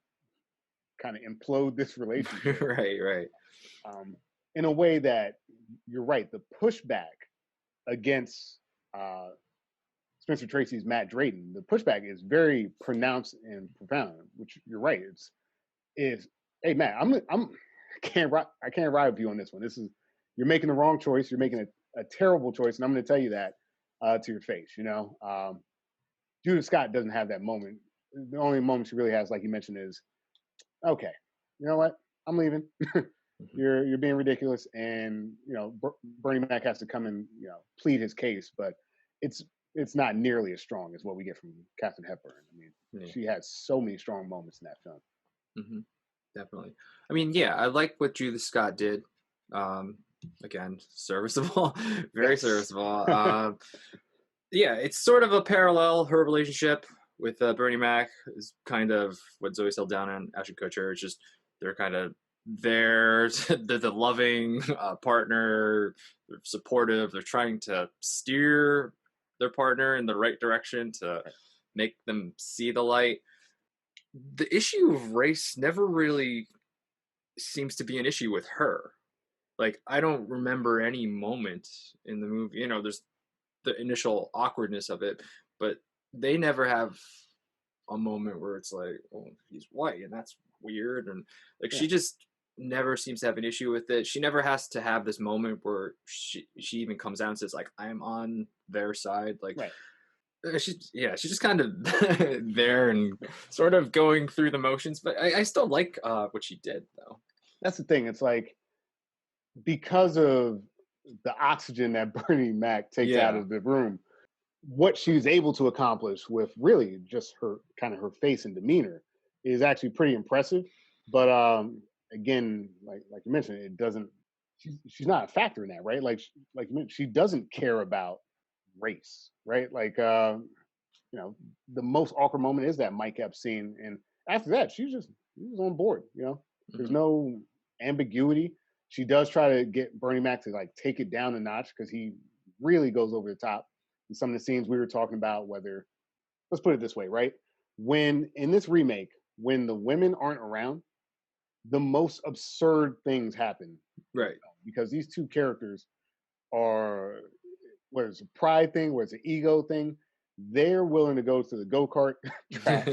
kind of implode this relationship. Right. In a way that you're right. The pushback against Spencer Tracy's Matt Drayton, the pushback is very pronounced and profound. Which you're right. Is hey Matt, I can't ride with you on this one. You're making the wrong choice. You're making a terrible choice, and I'm going to tell you that to your face. Judith Scott doesn't have that moment. The only moment she really has, like you mentioned, is okay. You know what? I'm leaving. You're being ridiculous, and Bernie Mac has to come and plead his case, but it's not nearly as strong as what we get from Katharine Hepburn. I mean, she has so many strong moments in that film. Mm-hmm. Definitely. I mean, yeah, I like what Judith Scott did. Again, serviceable, very serviceable. Yeah, it's sort of a parallel. Her relationship with Bernie Mac is kind of what Zoe Saldana and Ashton Kutcher. It's just they're kind of there. They're the loving partner. They're supportive. They're trying to steer their partner in the right direction to make them see the light. The issue of race never really seems to be an issue with her. Like, I don't remember any moment in the movie. There's the initial awkwardness of it, but they never have a moment where it's like, oh, he's white and that's weird. And like, she just never seems to have an issue with it. She never has to have this moment where she even comes out and says like, I'm on their side. Like, she's just kind of there and sort of going through the motions, but I still like what she did though. That's the thing. It's like, because of the oxygen that Bernie Mac takes out of the room, what she's able to accomplish with really just her face and demeanor is actually pretty impressive. But again, like you mentioned, it doesn't. She's not a factor in that, right? Like you mentioned, she doesn't care about race, right? Like the most awkward moment is that Mike Epps scene, and after that, she was on board. There's no ambiguity. She does try to get Bernie Mac to like take it down a notch because he really goes over the top in some of the scenes we were talking about. Whether, let's put it this way, right? When in this remake, when the women aren't around, the most absurd things happen. Right. Because these two characters are, whether it's a pride thing, whether it's an ego thing, they're willing to go to the go-kart track,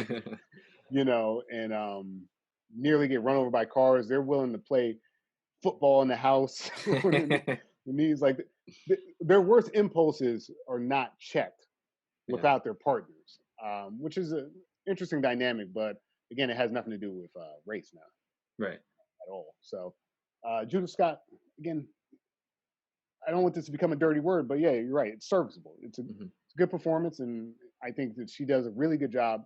and nearly get run over by cars. They're willing to play football in the house when these like their worst impulses are not checked without their partners, which is an interesting dynamic. But again, it has nothing to do with race now, right? At all. So Judah Scott, again, I don't want this to become a dirty word, but yeah, you're right. It's serviceable. It's a good performance, and I think that she does a really good job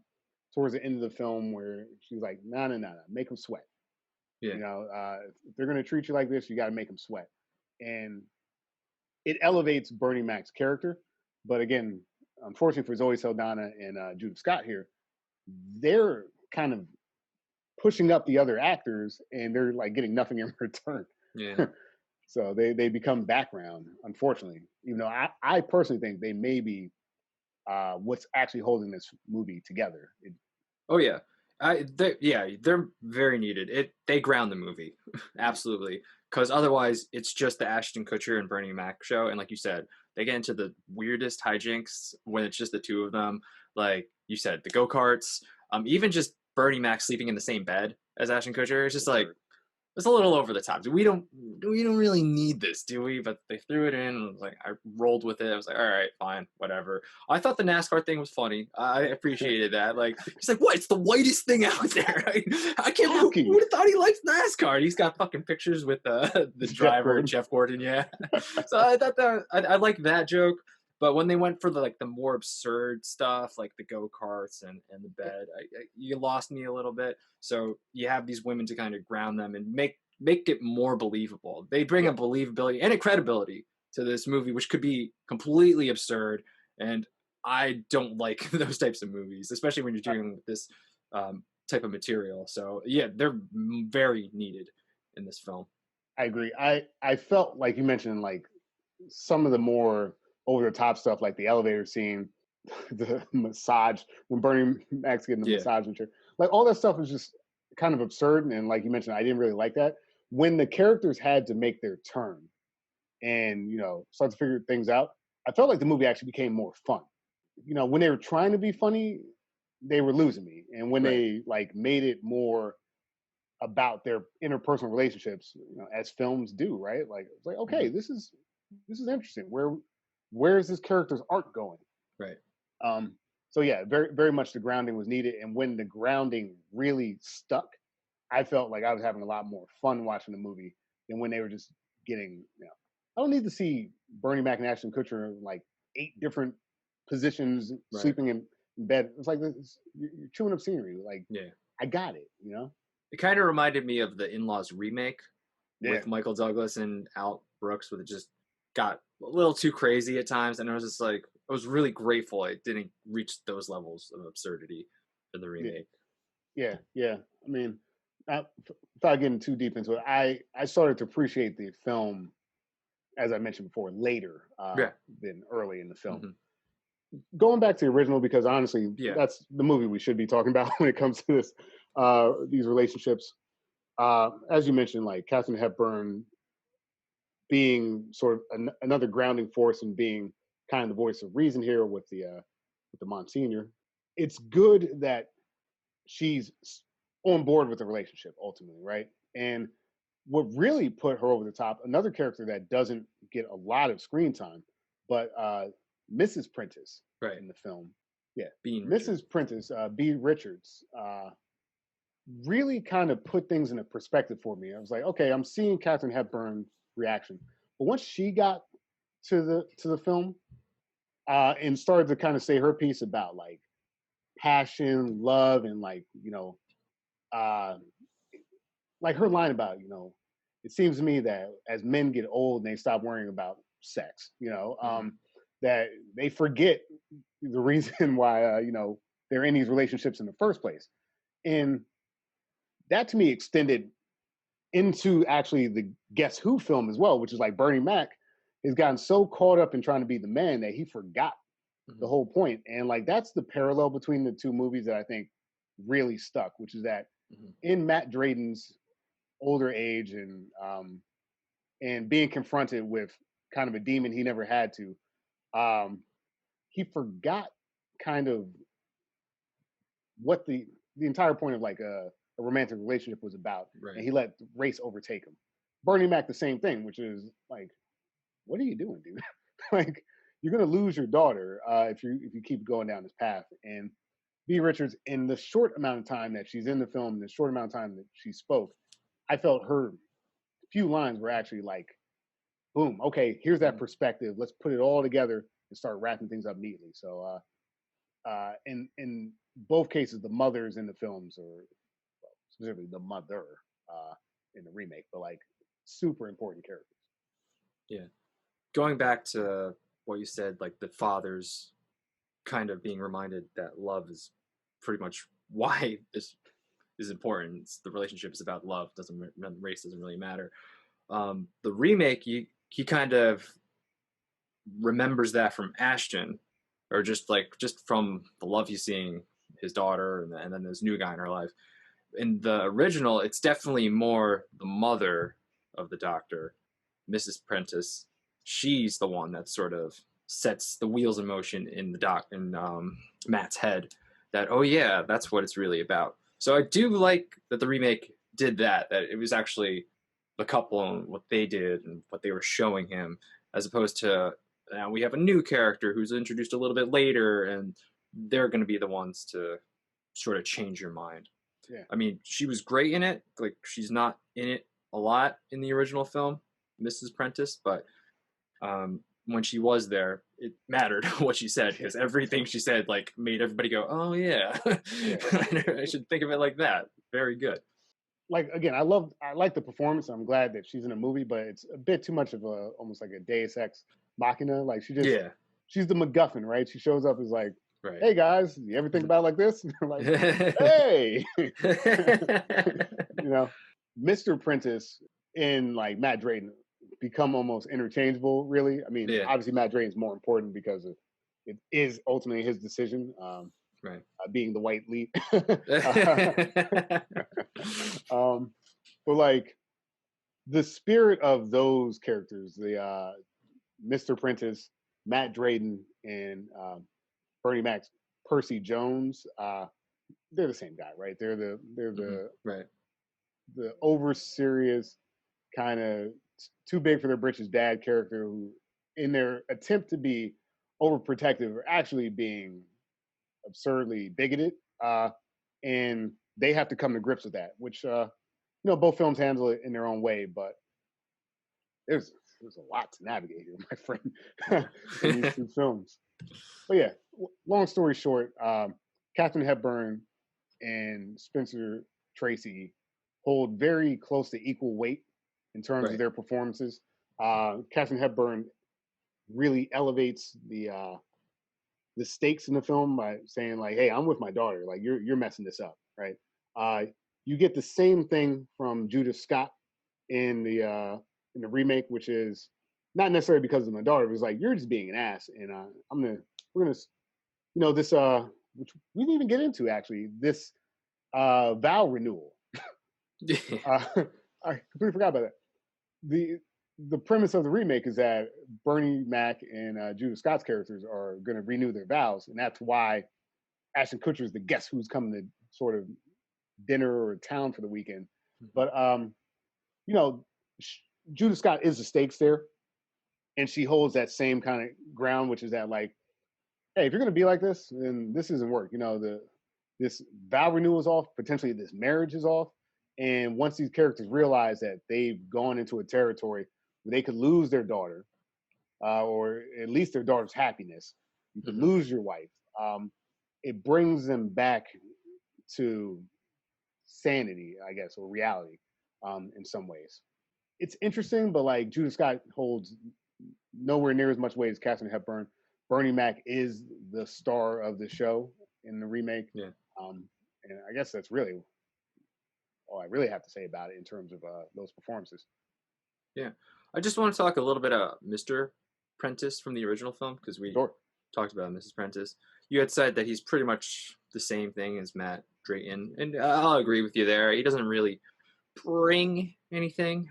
towards the end of the film where she's like, no, make them sweat. Yeah. If they're going to treat you like this, you got to make them sweat. And it elevates Bernie Mac's character. But again, unfortunately for Zoe Saldana and Judah Scott here, they're kind of pushing up the other actors, and they're like getting nothing in return. Yeah. So they become background, unfortunately. Even though I personally think they may be what's actually holding this movie together. Oh yeah. They're very needed. They ground the movie, absolutely, because otherwise it's just the Ashton Kutcher and Bernie Mac show, and like you said, they get into the weirdest hijinks when it's just the two of them. Like you said, the go karts, even just Bernie Mac sleeping in the same bed as Ashton Kutcher. It's just like, it's a little over the top. We don't really need this, do we? But they threw it in, and I was like, I rolled with it. I was like, all right, fine, whatever. I thought the NASCAR thing was funny. I appreciated that. Like, he's like, what? It's the whitest thing out there. I can't believe, who would have thought he likes NASCAR? And he's got fucking pictures with the driver, Jeff Gordon. Yeah. So I thought that I like that joke. But when they went for the more absurd stuff, like the go-karts and the bed, you lost me a little bit. So you have these women to kind of ground them and make it more believable. They bring a believability and a credibility to this movie, which could be completely absurd. And I don't like those types of movies, especially when you're dealing with this type of material. So yeah, they're very needed in this film. I agree. I felt like you mentioned, like some of the more over the top stuff, like the elevator scene, the massage when Bernie Mac's getting the massage and shit. Like all that stuff is just kind of absurd. And like you mentioned, I didn't really like that. When the characters had to make their turn and, start to figure things out, I felt like the movie actually became more fun. When they were trying to be funny, they were losing me. And when they like made it more about their interpersonal relationships, as films do, right? Like it's like, okay, this is interesting. Where is this character's arc going? Right. So yeah, very, very much the grounding was needed. And when the grounding really stuck, I felt like I was having a lot more fun watching the movie than when they were just getting, I don't need to see Bernie Mac and Ashton Kutcher in like 8 different positions, sleeping in bed. It's like you're chewing up scenery. Like, I got it, It kind of reminded me of the In-Laws remake with Michael Douglas and Al Brooks, where it just got a little too crazy at times, and I was just like, I was really grateful it didn't reach those levels of absurdity for the remake. Yeah. I mean, without getting too deep into it, I started to appreciate the film, as I mentioned before, later than early in the film. going back to the original, because honestly, Yeah. that's the movie we should be talking about when it comes to this, these relationships. As you mentioned, like Katharine Hepburn being sort of another grounding force and being kind of the voice of reason here with the Monsignor. It's good that she's on board with the relationship ultimately, right? And what really put her over the top, another character that doesn't get a lot of screen time, but Mrs. Prentice Right. in the film. Yeah. Bean Mrs. Richards. Prentice, B. Richards, really kind of put things in a perspective for me. I was like, okay, I'm seeing Katharine Hepburn's reaction. But once she got to the film, and started to kind of say her piece about like passion, love, and like, like her line about, it seems to me that as men get old and they stop worrying about sex, that they forget the reason why, they're in these relationships in the first place. And that to me extended into actually the Guess Who film as well, which is like Bernie Mac has gotten so caught up in trying to be the man that he forgot the whole point. And like that's the parallel between the two movies that I think really stuck, which is that in Matt Drayden's older age and being confronted with kind of a demon he never had to, he forgot kind of what the entire point of like a romantic relationship was about, Right. and he let race overtake him. Bernie Mac, the same thing, which is like, what are you doing, dude? Like, you're gonna lose your daughter if you keep going down this path. And B. Richards, in the short amount of time that she's in the film, in the short amount of time that she spoke, I felt her few lines were actually like, boom, okay, here's that perspective. Let's put it all together and start wrapping things up neatly. So, in both cases, the mothers in the films, or specifically the mother in the remake, but like super important characters. Yeah. Going back to what you said, like the fathers kind of being reminded that love is pretty much why this is important. The relationship is about love. Race doesn't really matter. The remake, he kind of remembers that from Ashton, or just from the love he's seeing his daughter and then this new guy in her life. In the original, it's definitely more the mother of the doctor, Mrs. Prentice. She's the one that sort of sets the wheels in motion in Matt's head. That, oh yeah, that's what it's really about. So I do like that the remake did that. That it was actually the couple and what they did and what they were showing him, as opposed to now we have a new character who's introduced a little bit later, and they're going to be the ones to sort of change your mind. Yeah. I mean, she was great in it. Like, she's not in it a lot in the original film, Mrs. Prentice, but when she was there, it mattered what she said, because everything she said like made everybody go, "Oh yeah, I should think of it like that." Very good. Like, again, I like the performance. I'm glad that she's in a movie, but it's a bit too much of a almost like a Deus Ex Machina. Like, she's the MacGuffin, right? She shows up as like, right. Hey guys, you ever think about it like this? Like, hey, Mr. Prentice and like Matt Drayden become almost interchangeable, really. I mean, obviously Matt Drayden's more important because it is ultimately his decision, right? Being the white lead. But like the spirit of those characters, the Mr. Prentice, Matt Drayden, and Bernie Mac's Percy Jones, they're the same guy, right? They're the right, the over serious kind of too big for their britches dad character who, in their attempt to be overprotective, are actually being absurdly bigoted, and they have to come to grips with that. Which both films handle it in their own way, but there's a lot to navigate here, my friend, in these two films. But yeah, long story short, Katharine Hepburn and Spencer Tracy hold very close to equal weight in terms of their performances. Katharine Hepburn really elevates the stakes in the film by saying like, "Hey, I'm with my daughter. Like, you're messing this up, right?" You get the same thing from Judith Scott in the remake, which is not necessarily because of my daughter. It was like, you're just being an ass, and I'm gonna we're gonna, this which we didn't even get into actually, this vow renewal. uh, I completely forgot about that. The premise of the remake is that Bernie Mac and Judah Scott's characters are going to renew their vows, and that's why Ashton Kutcher is the guest who's coming to sort of dinner or town for the weekend. But you know, Judah Scott is the stakes there, and she holds that same kind of ground, which is that like, hey, if you're going to be like this, then this isn't work. This vow renewal is off. Potentially, this marriage is off. And once these characters realize that they've gone into a territory where they could lose their daughter, or at least their daughter's happiness, you could lose your wife. It brings them back to sanity, I guess, or reality, in some ways. It's interesting, but like Judah Scott holds nowhere near as much weight as Katharine Hepburn. Bernie Mac is the star of the show in the remake. Yeah. And I guess that's really all I really have to say about it in terms of those performances. Yeah. I just want to talk a little bit about Mr. Prentice from the original film, because we talked about Mrs. Prentice. You had said that he's pretty much the same thing as Matt Drayton, and I'll agree with you there. He doesn't really bring anything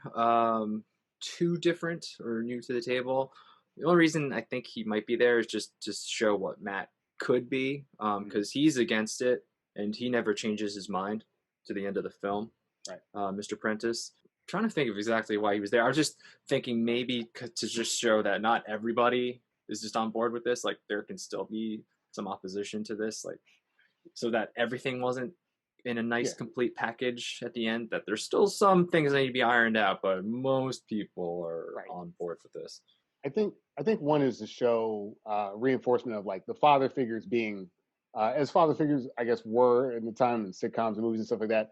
too different or new to the table. The only reason I think he might be there is just to show what Matt could be, because he's against it, and he never changes his mind to the end of the film. Right. Mr. Prentice. I'm trying to think of exactly why he was there. I was just thinking maybe to just show that not everybody is just on board with this. Like there can still be some opposition to this, like so that everything wasn't in a nice complete package at the end. That there's still some things that need to be ironed out, but most people are on board with this. I think one is to show reinforcement of like the father figures being as father figures, I guess, were in the time in sitcoms and movies and stuff like that.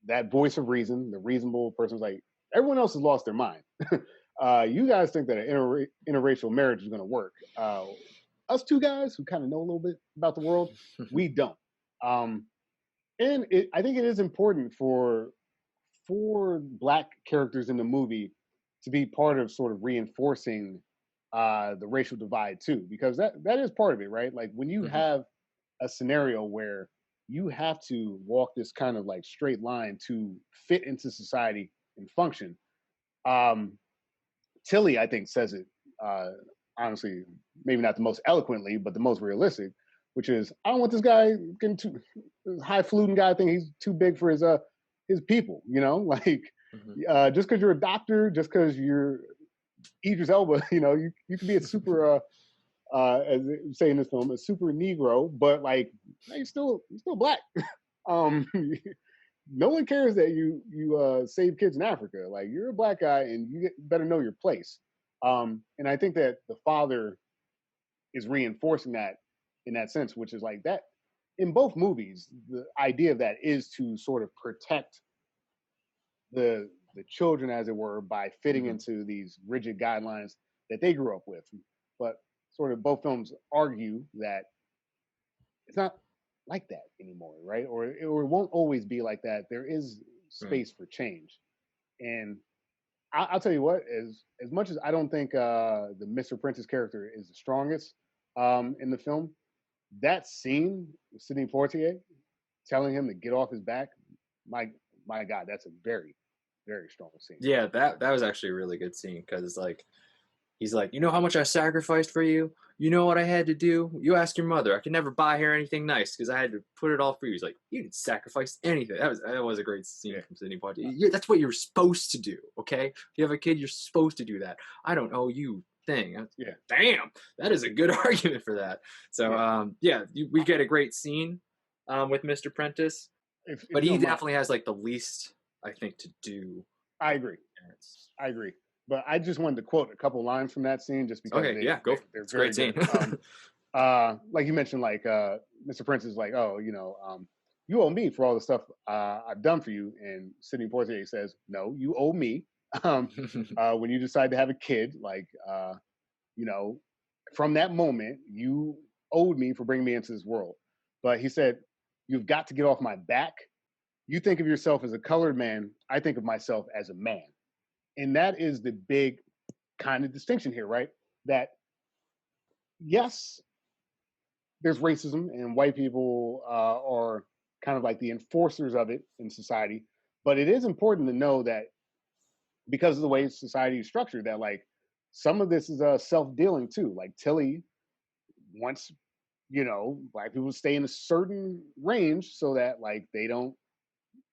That voice of reason, the reasonable person, was like, everyone else has lost their mind. You guys think that an interracial marriage is going to work. Us two guys who kind of know a little bit about the world, we don't. And I think it is important for Black characters in the movie to be part of sort of reinforcing the racial divide too, because that is part of it, right? Like when you have a scenario where you have to walk this kind of like straight line to fit into society and function. Tilly, I think, says it honestly, maybe not the most eloquently, but the most realistic, which is, I don't want this guy getting too highfalutin guy think he's too big for his people, like just because you're a doctor, just because you're Idris Elba, you can be a super as they say in this film, a super Negro, but like you're still Black. No one cares that you save kids in Africa. Like you're a Black guy, and you better know your place. And I think that the father is reinforcing that in that sense, which is like that in both movies. The idea of that is to sort of protect the children, as it were, by fitting into these rigid guidelines that they grew up with. But sort of both films argue that it's not like that anymore, right? Or it won't always be like that. There is space for change. And I'll tell you what, as much as I don't think the Mr. Prentice character is the strongest in the film, that scene with Sidney Poitier telling him to get off his back, my God, that's a very, very strong scene. Yeah, that was actually a really good scene, because like he's like, you know how much I sacrificed for you? You know what I had to do? You ask your mother. I could never buy her anything nice because I had to put it all for you. He's like, you didn't sacrifice anything. That was a great scene from Sidney Poitier. That's what you're supposed to do, okay? If you have a kid, you're supposed to do that. I don't owe you thing. Yeah. Damn, that is a good argument for that. So, we get a great scene with Mr. Prentice, but he definitely has like the least, I think, to do. I agree. But I just wanted to quote a couple lines from that scene, just because they're it's a great scene. Like you mentioned, like Mr. Prince is like, oh, you owe me for all the stuff I've done for you, and Sidney Poitier says, no, you owe me. When you decide to have a kid, like, from that moment, you owed me for bringing me into this world. But he said, you've got to get off my back. You think of yourself as a colored man. I think of myself as a man. And that is the big kind of distinction here, right? That, yes, there's racism, and white people are kind of like the enforcers of it in society. But it is important to know that because of the way society is structured, that like some of this is self-dealing too. Like Tilly wants, black people to stay in a certain range so that like they don't,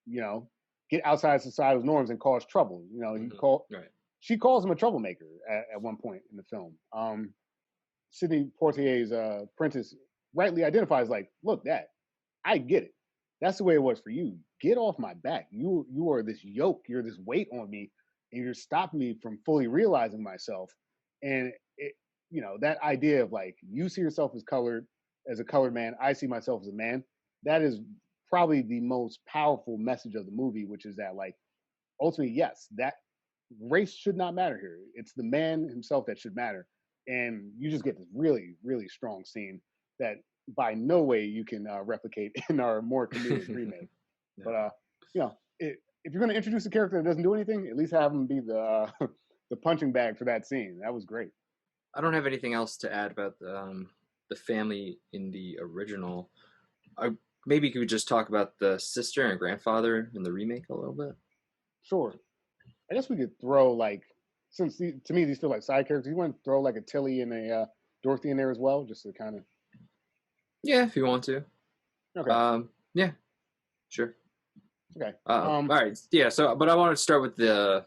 you know, get outside societal norms and cause trouble. Right. She calls him a troublemaker at one point in the film. Sidney Poitier's Prentice rightly identifies like, look, Dad, I get it. That's the way it was for you. Get off my back. You are this yoke. You're this weight on me, and you're stopping me from fully realizing myself. And that idea of like you see yourself as a colored man, I see myself as a man. That is probably the most powerful message of the movie, which is that like ultimately, yes, that race should not matter here. It's the man himself that should matter. And you just get this really, really strong scene that by no way you can replicate in our more comedic remake. Yeah. But if you're going to introduce a character that doesn't do anything, at least have him be the the punching bag for that scene. That was great. I don't have anything else to add about the family in the original. Maybe you could just talk about the sister and grandfather in the remake a little bit. Sure. I guess we could throw like, since to me these feel like side characters, you want to throw like a Tilly and a Dorothy in there as well, just to kind of. Yeah, if you want to. Okay. Yeah. Sure. Okay. All right. Yeah. So, but I want to start with the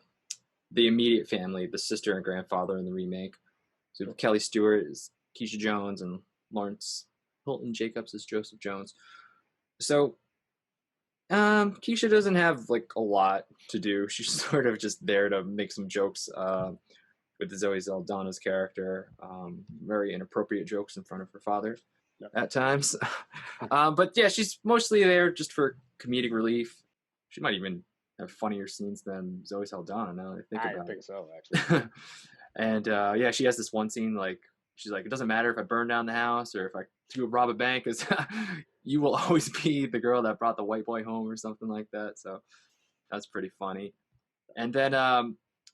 immediate family, the sister and grandfather in the remake. So Sure. Kelly Stewart is Keisha Jones and Lawrence Hilton Jacobs is Joseph Jones. So Keisha doesn't have like a lot to do. She's sort of just there to make some jokes with Zoe Saldana's character. Very inappropriate jokes in front of her father at times. But yeah, she's mostly there just for comedic relief. She might even have funnier scenes than Zoe Saldana now that I think about it. I think so, actually. And yeah, she has this one scene like she's like, it doesn't matter if I burn down the house or if I do rob a bank, because you will always be the girl that brought the white boy home or something like that. So that's pretty funny. And then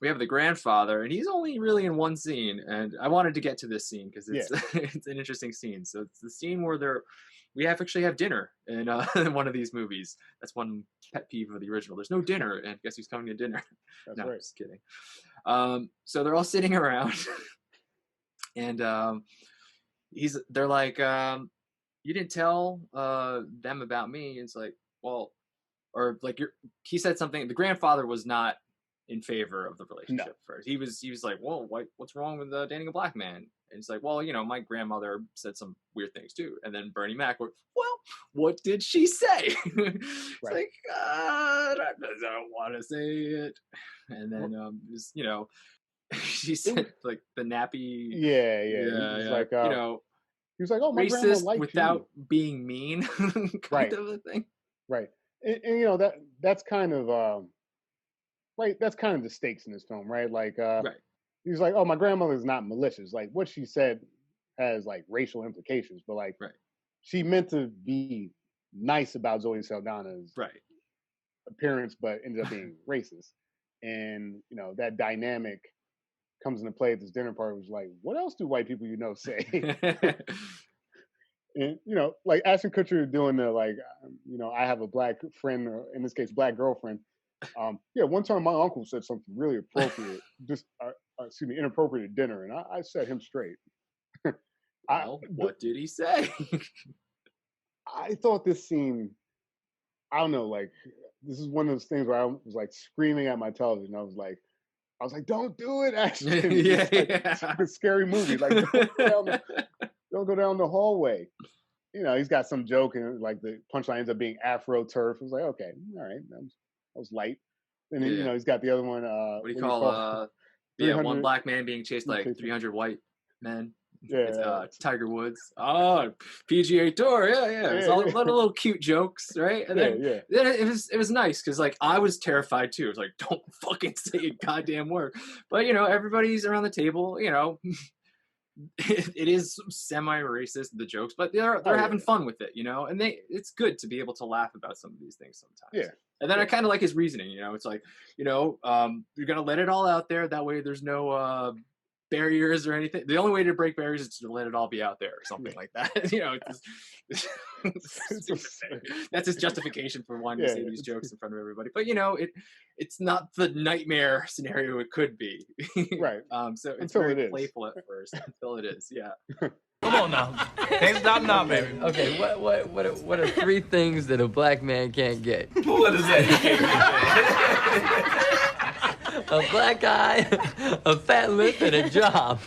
we have the grandfather, and he's only really in one scene. And I wanted to get to this scene because it's it's an interesting scene. So it's the scene where we actually have dinner in one of these movies. That's one pet peeve of the original. There's no dinner, and guess who's coming to dinner? That's no, right. Just kidding. So they're all sitting around, and they're like, you didn't tell them about me. And it's like, well, or like he said something. The grandfather was not in favor of the relationship first. He was like, well, what's wrong with dating a black man? And it's like, well, my grandmother said some weird things too. And then Bernie Mac went, well, what did she say? It's like, I don't want to say it. And then she said like the nappy. Yeah. Like, he was like, oh, my grandma racist liked without you. being mean, kind of a thing. Right. And that's kind of right. That's kind of the stakes in this film, right? Like, he's like, oh, my grandmother's not malicious. Like, what she said has like racial implications, but like, she meant to be nice about Zoe Saldana's appearance, but ended up being racist. And that dynamic comes into play at this dinner party. Was like, what else do white people say? And like Ashton Kutcher doing the like, I have a black friend, or in this case, black girlfriend. One time my uncle said something really appropriate, inappropriate at dinner, and I set him straight. Well, what did he say? I thought this scene, I don't know, like this is one of those things where I was like screaming at my television. I was like, don't do it, Ashton. It's like a scary movie. Like, don't go down the hallway. He's got some joke, and like the punchline ends up being Afro turf. I was like, okay, all right, that was light. And then he's got the other one. What do you call one black man being chased like 300 white men? It's Tiger Woods. Oh, PGA Tour. Yeah. It's all little cute jokes, right? And then it was nice because like I was terrified too. It was like, don't fucking say a goddamn word. But everybody's around the table. It is semi-racist, the jokes, but they're having fun with it, and it's good to be able to laugh about some of these things sometimes. Yeah. And then I kind of like his reasoning, it's like, you're gonna let it all out there. That way, there's no barriers or anything. The only way to break barriers is to let it all be out there or something like that. You know, that's his justification for wanting to say these jokes in front of everybody. But you know, it's not the nightmare scenario it could be. Right. So it's Until very it is. playful at first until it is. Yeah. Come on now. Can't stop now, baby. Okay, what are 3 things that a black man can't get? What is that? A black eye, a fat lip, and a job.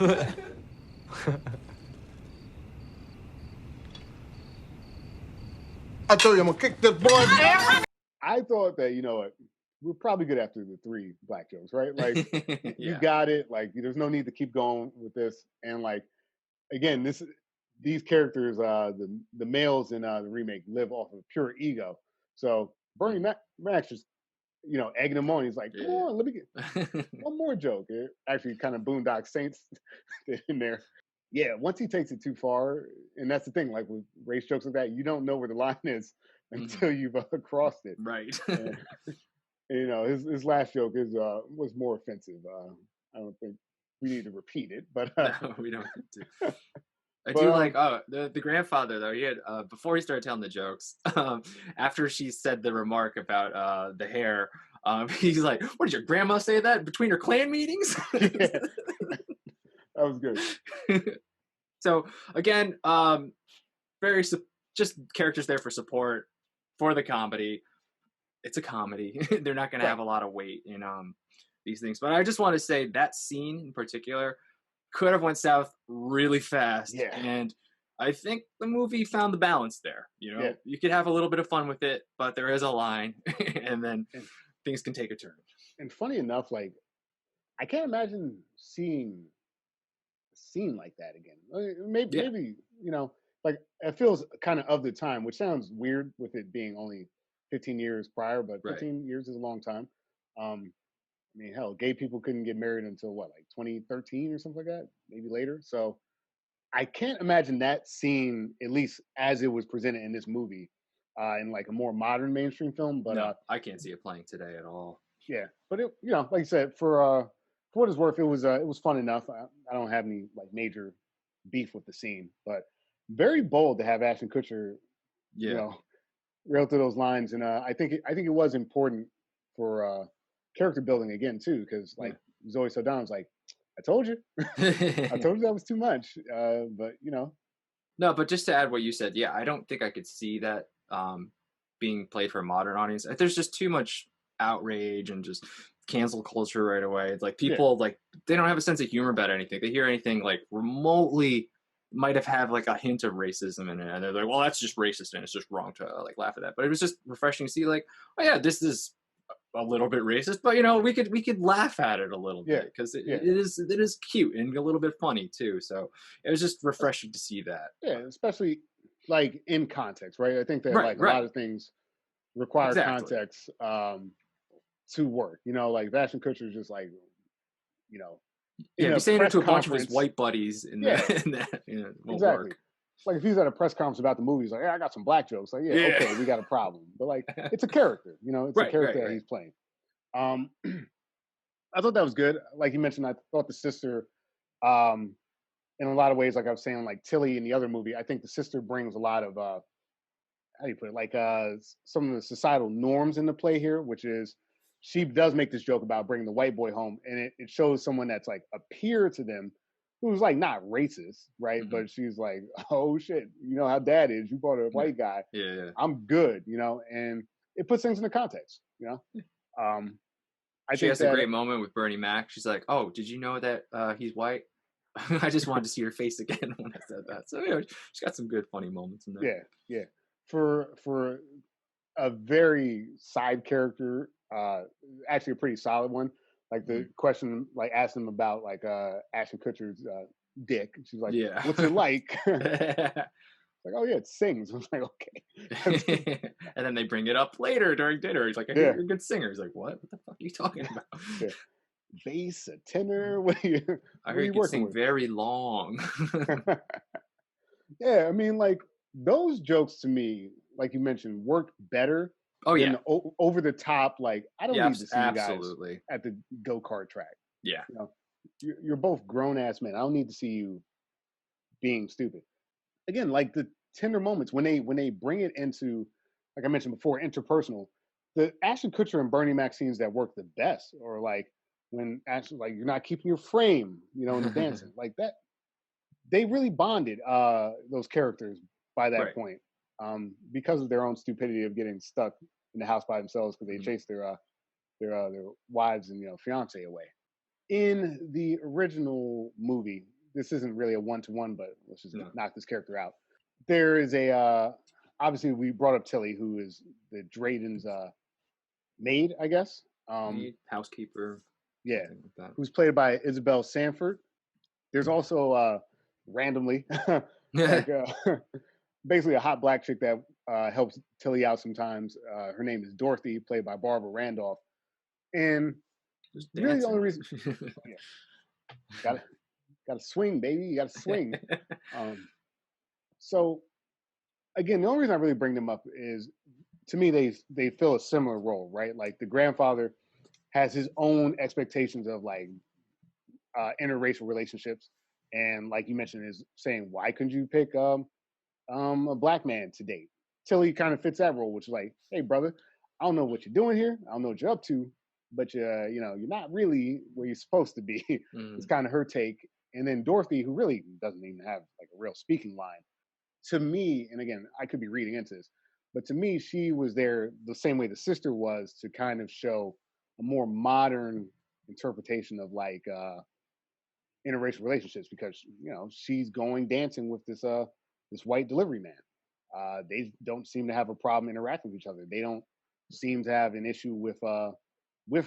I told you I'm gonna kick this boy. I thought that, you know what, we're probably good after the 3 black jokes, right? Like, you got it. Like, there's no need to keep going with this. And like, again, these characters, the males in the remake live off of pure ego. So Bernie Mac's just, you know, egging him on. He's like, come on, let me get one more joke. It actually kind of Boondock Saints in there. Yeah, once he takes it too far, and that's the thing, like with race jokes like that, you don't know where the line is until you've crossed it. Right. And, you know, his last joke was more offensive. I don't think we need to repeat it, but no, we don't need to. I do like the grandfather though. He had before he started telling the jokes. After she said the remark about the hair, he's like, "What did your grandma say that between her clan meetings?" That was good. So again, just characters there for support for the comedy. It's a comedy. They're not going to have a lot of weight in these things. But I just want to say that scene in particular could have went south really fast. Yeah. And I think the movie found the balance there. You know, you could have a little bit of fun with it, but there is a line, and then things can take a turn. And funny enough, like, I can't imagine seeing a scene like that again. Maybe you know, like, it feels kind of the time, which sounds weird with it being only 15 years prior, but 15 years is a long time. I mean, hell, gay people couldn't get married until what, like 2013 or something like that, maybe later. So I can't imagine that scene, at least as it was presented in this movie, in like a more modern mainstream film. But no, I can't see it playing today at all. Yeah, but it, you know, like you said, for what it's worth, it was fun enough. I don't have any like major beef with the scene, but very bold to have Ashton Kutcher, you know, rail through those lines, and I think it was important for character building again too, because like Zoe Saldana's like, I told you, I told you that was too much, but you know. No, but just to add what you said, yeah, I don't think I could see that being played for a modern audience. There's just too much outrage and just cancel culture right away. It's like people like they don't have a sense of humor about anything. They hear anything like remotely might have like a hint of racism in it, and they're like, well, that's just racist and it's just wrong to like laugh at that. But it was just refreshing to see like, oh yeah, this is a little bit racist, but you know, we could laugh at it a little bit because it is cute and a little bit funny too. So it was just refreshing to see that. Yeah, especially like in context, right? I think that like a lot of things require context to work. You know, like Ashton Kutcher is just like, you know, yeah, he's saying it to a bunch of his white buddies in that, you know, won't exactly. work. Like if he's at a press conference about the movie, he's like, "Yeah, I got some black jokes." Like, okay, we got a problem. But like, it's a character, you know, it's a character that he's playing. I thought that was good. Like you mentioned, I thought the sister, in a lot of ways, like I was saying, like Tilly in the other movie, I think the sister brings a lot of, how do you put it? Like some of the societal norms into play here, which is she does make this joke about bringing the white boy home, and it shows someone that's like a peer to them, who's like not racist, right? But she's like, oh shit, you know how dad is. You brought a white guy. Yeah. I'm good, you know, and it puts things into context, you know. She has a great moment with Bernie Mac. She's like, oh, did you know that he's white? I just wanted to see her face again when I said that. So you know, she's got some good funny moments in there. Yeah. For a very side character, actually a pretty solid one. Like the question, like asked him about like Ashton Kutcher's dick. She's like, "What's it like?" Like, "Oh yeah, it sings." I was like, "Okay." And then they bring it up later during dinner. He's like, "I hear you're a good singer." He's like, "What? What the fuck are you talking about?" Bass, a tenor. What are you? I heard you can sing very long. Yeah, I mean, like those jokes to me, like you mentioned, work better. Oh yeah, over the top. Like I don't need to see you guys absolutely at the go-kart track. Yeah, you know? you're both grown ass men. I don't need to see you being stupid. Again, like the tender moments when they bring it into, like I mentioned before, interpersonal. The Ashton Kutcher and Bernie Mac scenes that work the best, or like when Ashton, like you're not keeping your frame, in the dancing, like that. They really bonded those characters by that Right. point, because of their own stupidity of getting stuck in the house by themselves because they Mhm. chased their wives and fiance away. In the original movie, this isn't really a one-to-one, but let's just No. knock this character out. There is a obviously we brought up Tilly, who is the Drayden's maid, I guess. Maid, housekeeper, Yeah, something like that. who's played by Isabel Sanford. There's also randomly like basically a hot black chick that helps Tilly out sometimes. Her name is Dorothy, played by Barbara Randolph. And Just really the dancing. only reason, gotta swing, baby. You gotta swing. So again, the only reason I really bring them up is, to me, they fill a similar role, right? Like the grandfather has his own expectations of like interracial relationships, and like you mentioned, is saying, why couldn't you pick a black man to date? Tilly kind of fits that role, which is like, hey brother, I don't know what you're doing here, I don't know what you're up to, but you're not really where you're supposed to be. It's kind of her take. And then Dorothy, who really doesn't even have like a real speaking line, to me, and again, I could be reading into this, but to me, she was there the same way the sister was, to kind of show a more modern interpretation of like interracial relationships, because she's going dancing with this white delivery man. They don't seem to have a problem interacting with each other. They don't seem to have an issue with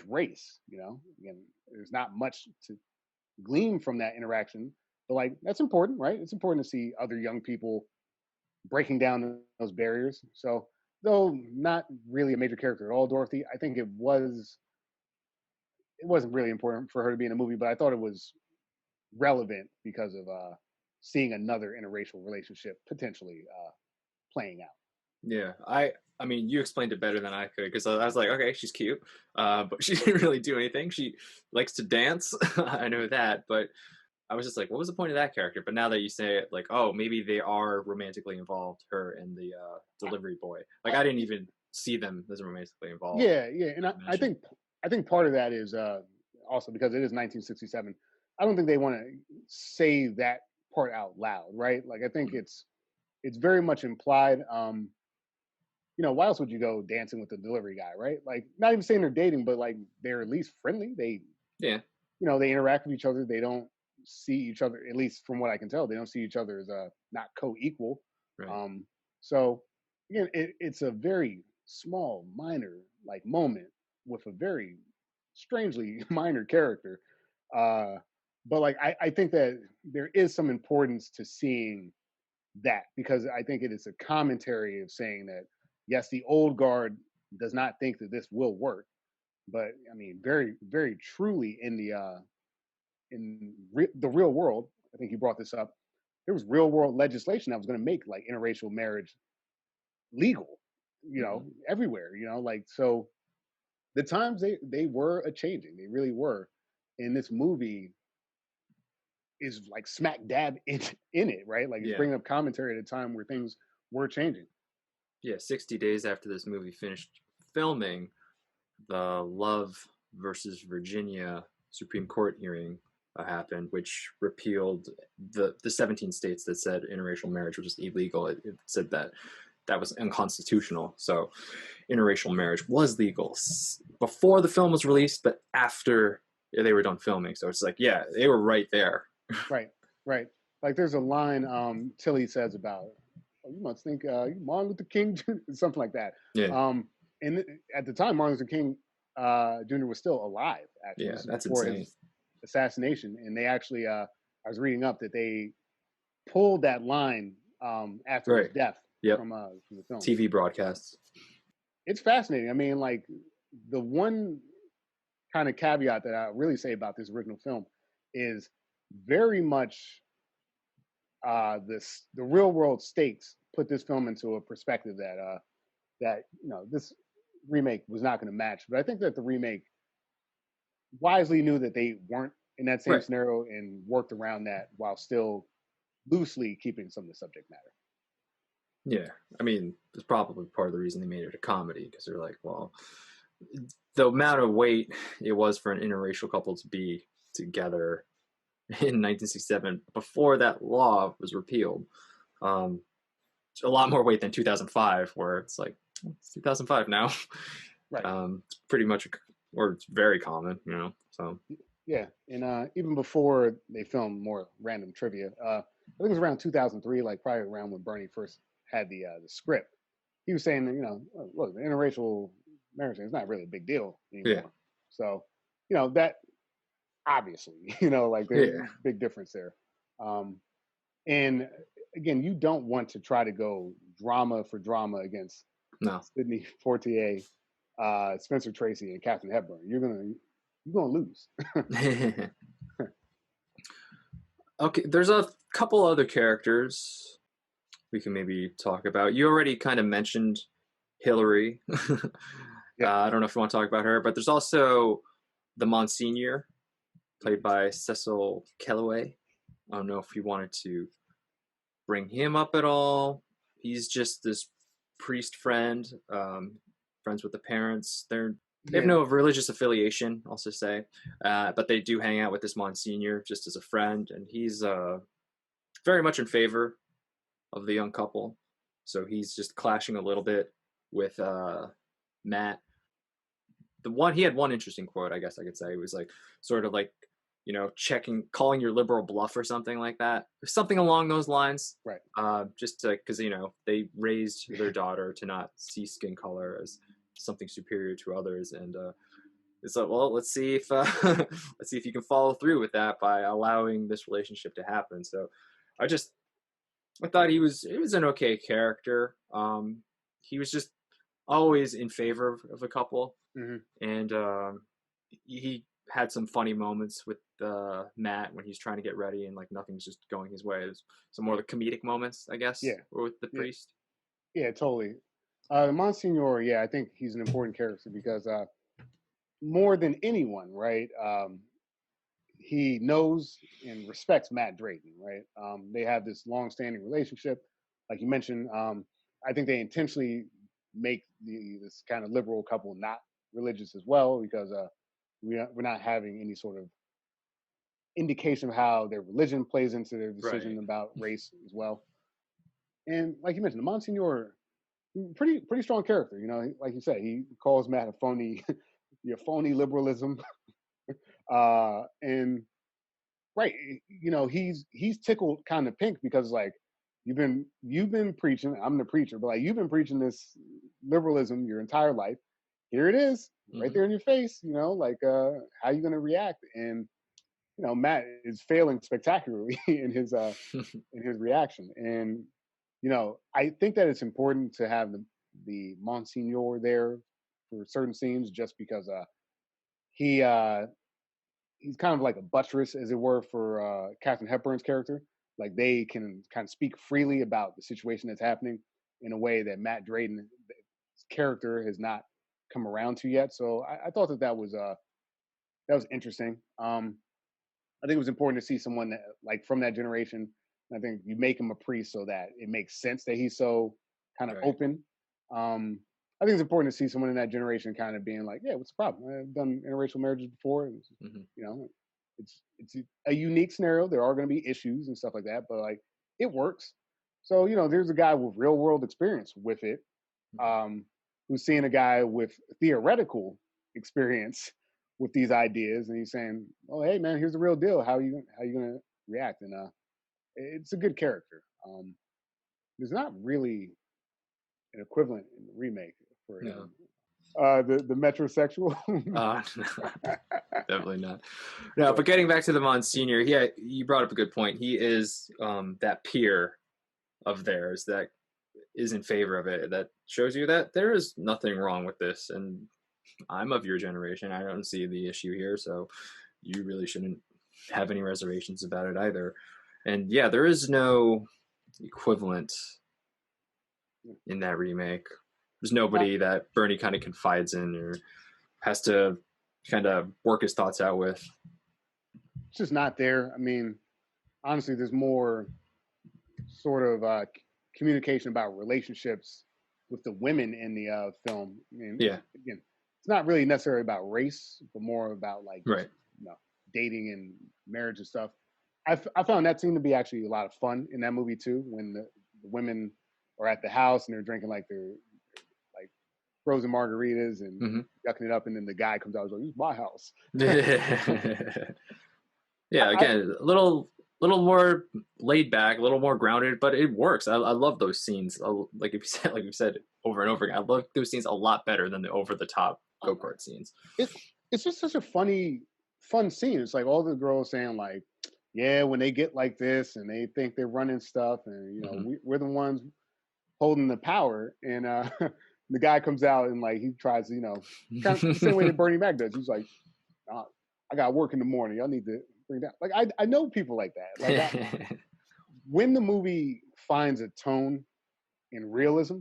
race. Again, there's not much to glean from that interaction, but like that's important, right? It's important to see other young people breaking down those barriers. So, though not really a major character at all, Dorothy, I think it wasn't really important for her to be in a movie, but I thought it was relevant because of seeing another interracial relationship potentially playing out. Yeah, I mean, you explained it better than I could, because I was like, okay, she's cute, but she didn't really do anything. She likes to dance. I know that, but I was just like, what was the point of that character? But now that you say it, like, oh, maybe they are romantically involved, her and the delivery boy. Like, I didn't even see them as romantically involved. Yeah, and I think part of that is also because it is 1967. I don't think they want to say that part out loud, right? Like I think it's very much implied. Why else would you go dancing with the delivery guy, right? Like not even saying they're dating, but like they're at least friendly. They Yeah. They interact with each other. They don't see each other, at least from what I can tell, they don't see each other as not co-equal. Right. So again, it's a very small, minor like moment with a very strangely minor character. But like I think that there is some importance to seeing that, because I think it is a commentary of saying that yes, the old guard does not think that this will work, but I mean, very, very truly in the real world, I think you brought this up. There was real world legislation that was going to make like interracial marriage legal, everywhere. Like so, the times they were a changing. They really were. And this movie is like smack dab in it, right? Like it's Yeah. bringing up commentary at a time where things were changing. Yeah, 60 days after this movie finished filming, the Love versus Virginia Supreme Court hearing happened, which repealed the 17 states that said interracial marriage was just illegal. It said that was unconstitutional. So interracial marriage was legal before the film was released, but after they were done filming. So it's like, yeah, they were right there. Right. Like there's a line Tilly says about, oh, you must think Martin Luther King, something like that. Yeah. And at the time, Martin Luther King Jr. was still alive. Actually, Yeah, that's before insane. his assassination, and they actually, I was reading up that they pulled that line after his death from the film. TV broadcasts. It's fascinating. I mean, like the one kind of caveat that I really say about this original film is very much the real world stakes put this film into a perspective that this remake was not going to match. But I think that the remake wisely knew that they weren't in that same Right. scenario and worked around that while still loosely keeping some of the subject matter. Yeah, I mean, it's probably part of the reason they made it a comedy, because they're like, well, the amount of weight it was for an interracial couple to be together in 1967 before that law was repealed, um, a lot more weight than 2005, where it's like it's 2005 now. Right. It's pretty much, or it's very common, you know. So Yeah, and even before they filmed more random trivia, I think it was around 2003, like probably around when Bernie first had the script. He was saying that, you know, look, the interracial marriage thing is not really a big deal anymore. yeah, So, you know, that obviously, you know, like there's yeah, a big difference there. And again, you don't want to try to go drama for drama against no. Sidney Poitier, Spencer Tracy, and Katharine Hepburn. You're gonna lose. Okay, there's a couple other characters we can maybe talk about. You already kind of mentioned Hillary. Yeah. I don't know if you want to talk about her, but there's also the Monsignor, played by Cecil Kellaway. I don't know if you wanted to bring him up at all. He's just this priest friend, friends with the parents. They have no religious affiliation, I'll just say, but they do hang out with this Monsignor just as a friend, and he's very much in favor of the young couple. So he's just clashing a little bit with Matt. He had one interesting quote, I guess I could say. It was like sort of like, you know, calling your liberal bluff or something like that, something along those lines. Right. Just because, you know, they raised their daughter to not see skin color as something superior to others, and it's like, well, let's see if let's see if you can follow through with that by allowing this relationship to happen. So I thought he was an okay character. He was just always in favor of a couple, and he had some funny moments with Matt when he's trying to get ready and like nothing's just going his way. There's some more the comedic moments, I guess. Yeah. With the priest. Yeah, totally. Monsignor, yeah, I think he's an important character because more than anyone, right? He knows and respects Matt Drayton, right? They have this long-standing relationship, like you mentioned. I think they intentionally make this kind of liberal couple not religious as well because we're not having any sort of indication of how their religion plays into their decision about race as well. And like you mentioned, the Monsignor, pretty strong character. You know, like you said, he calls Matt a phony, your phony liberalism, and right, you know, he's tickled kind of pink because like you've been preaching. I'm the preacher, but like you've been preaching this liberalism your entire life. Here it is, right there in your face. You know, like how you gonna react? And you know, Matt is failing spectacularly in his reaction. And you know, I think that it's important to have the Monsignor there for certain scenes, just because he he's kind of like a buttress, as it were, for Katharine Hepburn's character. Like they can kind of speak freely about the situation that's happening in a way that Matt Drayton's character has not come around to yet. So I thought that was interesting. I think it was important to see someone that, like from that generation. I think you make him a priest so that it makes sense that he's so kind of open. I think it's important to see someone in that generation kind of being like, yeah, what's the problem? I've done interracial marriages before. And, you know, it's a unique scenario. There are going to be issues and stuff like that, but like it works. So, you know, there's a guy with real world experience with it, who's seeing a guy with theoretical experience with these ideas, and he's saying, "Oh, hey, man, here's the real deal. How you gonna react?" And it's a good character. There's not really an equivalent in the remake for him. The metrosexual. No, definitely not. No, but getting back to the Monsignor, you brought up a good point. He is that peer of theirs that is in favor of it. That shows you that there is nothing wrong with this, and I'm of your generation. I don't see the issue here, so you really shouldn't have any reservations about it either. And yeah, there is no equivalent in that remake. There's nobody that Bernie kind of confides in or has to kind of work his thoughts out with. it's just not there. I mean, honestly, there's more sort of communication about relationships with the women in the film. I mean, Yeah. again, it's not really necessarily about race, but more about like just, Right. you know, dating and marriage and stuff. I found that scene to be actually a lot of fun in that movie too, when the women are at the house and they're drinking like their like frozen margaritas and Mm-hmm. yucking it up, and then the guy comes out and goes, "This is my house." Yeah, again, a little more laid back, a little more grounded, but it works. I love those scenes. Like you said over and over again, I love those scenes a lot better than the over the top go kart scenes. It's just such a fun scene. It's like all the girls saying like, yeah, when they get like this and they think they're running stuff, and you know, we're the ones holding the power, and the guy comes out and like he tries to, you know, kind of the same way that Bernie Mac does. He's like, I got work in the morning. Y'all need to bring that. Like I know people like that. Like when the movie finds a tone in realism,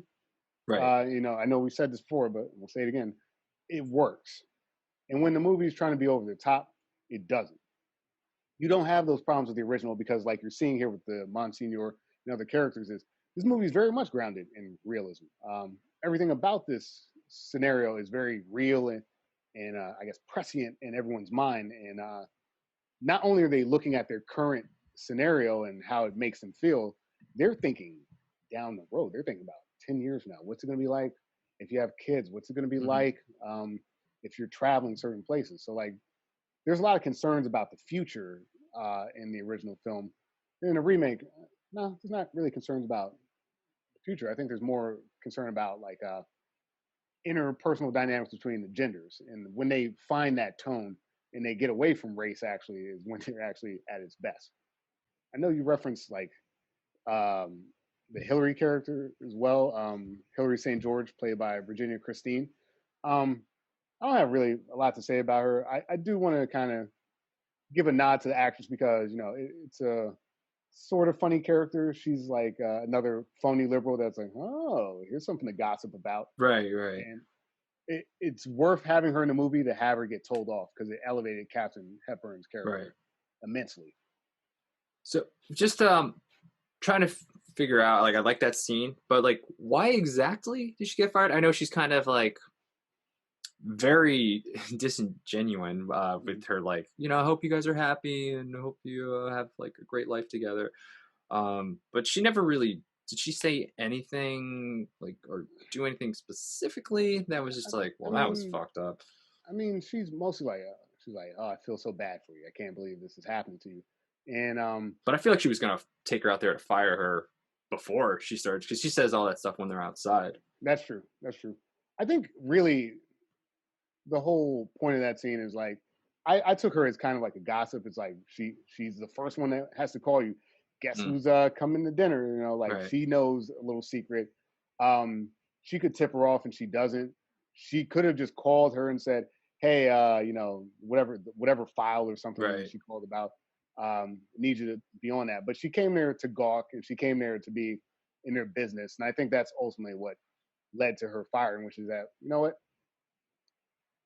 right? You know, I know we said this before, but we'll say it again. It works. And when the movie is trying to be over the top, it doesn't. You don't have those problems with the original because, like you're seeing here with the Monsignor and other characters, is this movie is very much grounded in realism. Everything about this scenario is very real and I guess prescient in everyone's mind. And not only are they looking at their current scenario and how it makes them feel, they're thinking down the road. They're thinking about 10 years from now. What's it going to be like if you have kids? What's it going to be like if you're traveling certain places? So like, there's a lot of concerns about the future in the original film. In a remake, no, there's not really concerns about the future. I think there's more concern about like interpersonal dynamics between the genders, and when they find that tone and they get away from race, actually, is when they're actually at its best. I know you referenced like the Hillary character as well, Hillary St. George, played by Virginia Christine. I don't have really a lot to say about her. I do want to kind of give a nod to the actress because, you know, it's a sort of funny character. She's like another phony liberal that's like, oh, here's something to gossip about. Right. And it's worth having her in the movie to have her get told off because it elevated Katharine Hepburn's character immensely. So just trying to figure out, like, I like that scene, but like, why exactly did she get fired? I know she's kind of like very disingenuine with her, like, you know, I hope you guys are happy and I hope you have like a great life together. But she never really, did she say anything like or do anything specifically that was just like, well, that was fucked up? I mean, she's mostly like, oh, I feel so bad for you. I can't believe this is happening to you. And but I feel like she was gonna take her out there to fire her before she starts, because she says all that stuff when they're outside. That's true. I think really the whole point of that scene is like, I took her as kind of like a gossip. It's like she's the first one that has to call you. Guess who's coming to dinner? You know, like she knows a little secret. She could tip her off and she doesn't. She could have just called her and said, hey, you know, whatever file or something that she called about, need you to be on that. But she came there to gawk and she came there to be in their business. And I think that's ultimately what led to her firing, which is that, you know what?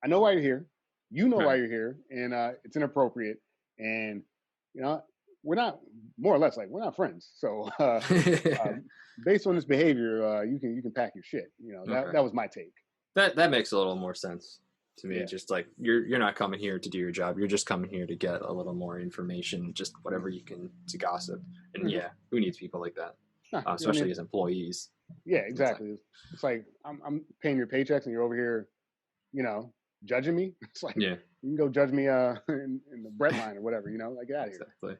I know why you're here. You know why you're here. And it's inappropriate. And, you know, we're not, more or less, like, we're not friends. So based on this behavior, you can pack your shit. You know, that was my take. That makes a little more sense to me. Just like, you're not coming here to do your job. You're just coming here to get a little more information, just whatever you can to gossip. And who needs people like that? Especially as employees. Yeah, exactly. It's like I'm paying your paychecks and you're over here, you know, judging me. It's like, you can go judge me in the bread line or whatever, you know, like, get out of here. Exactly.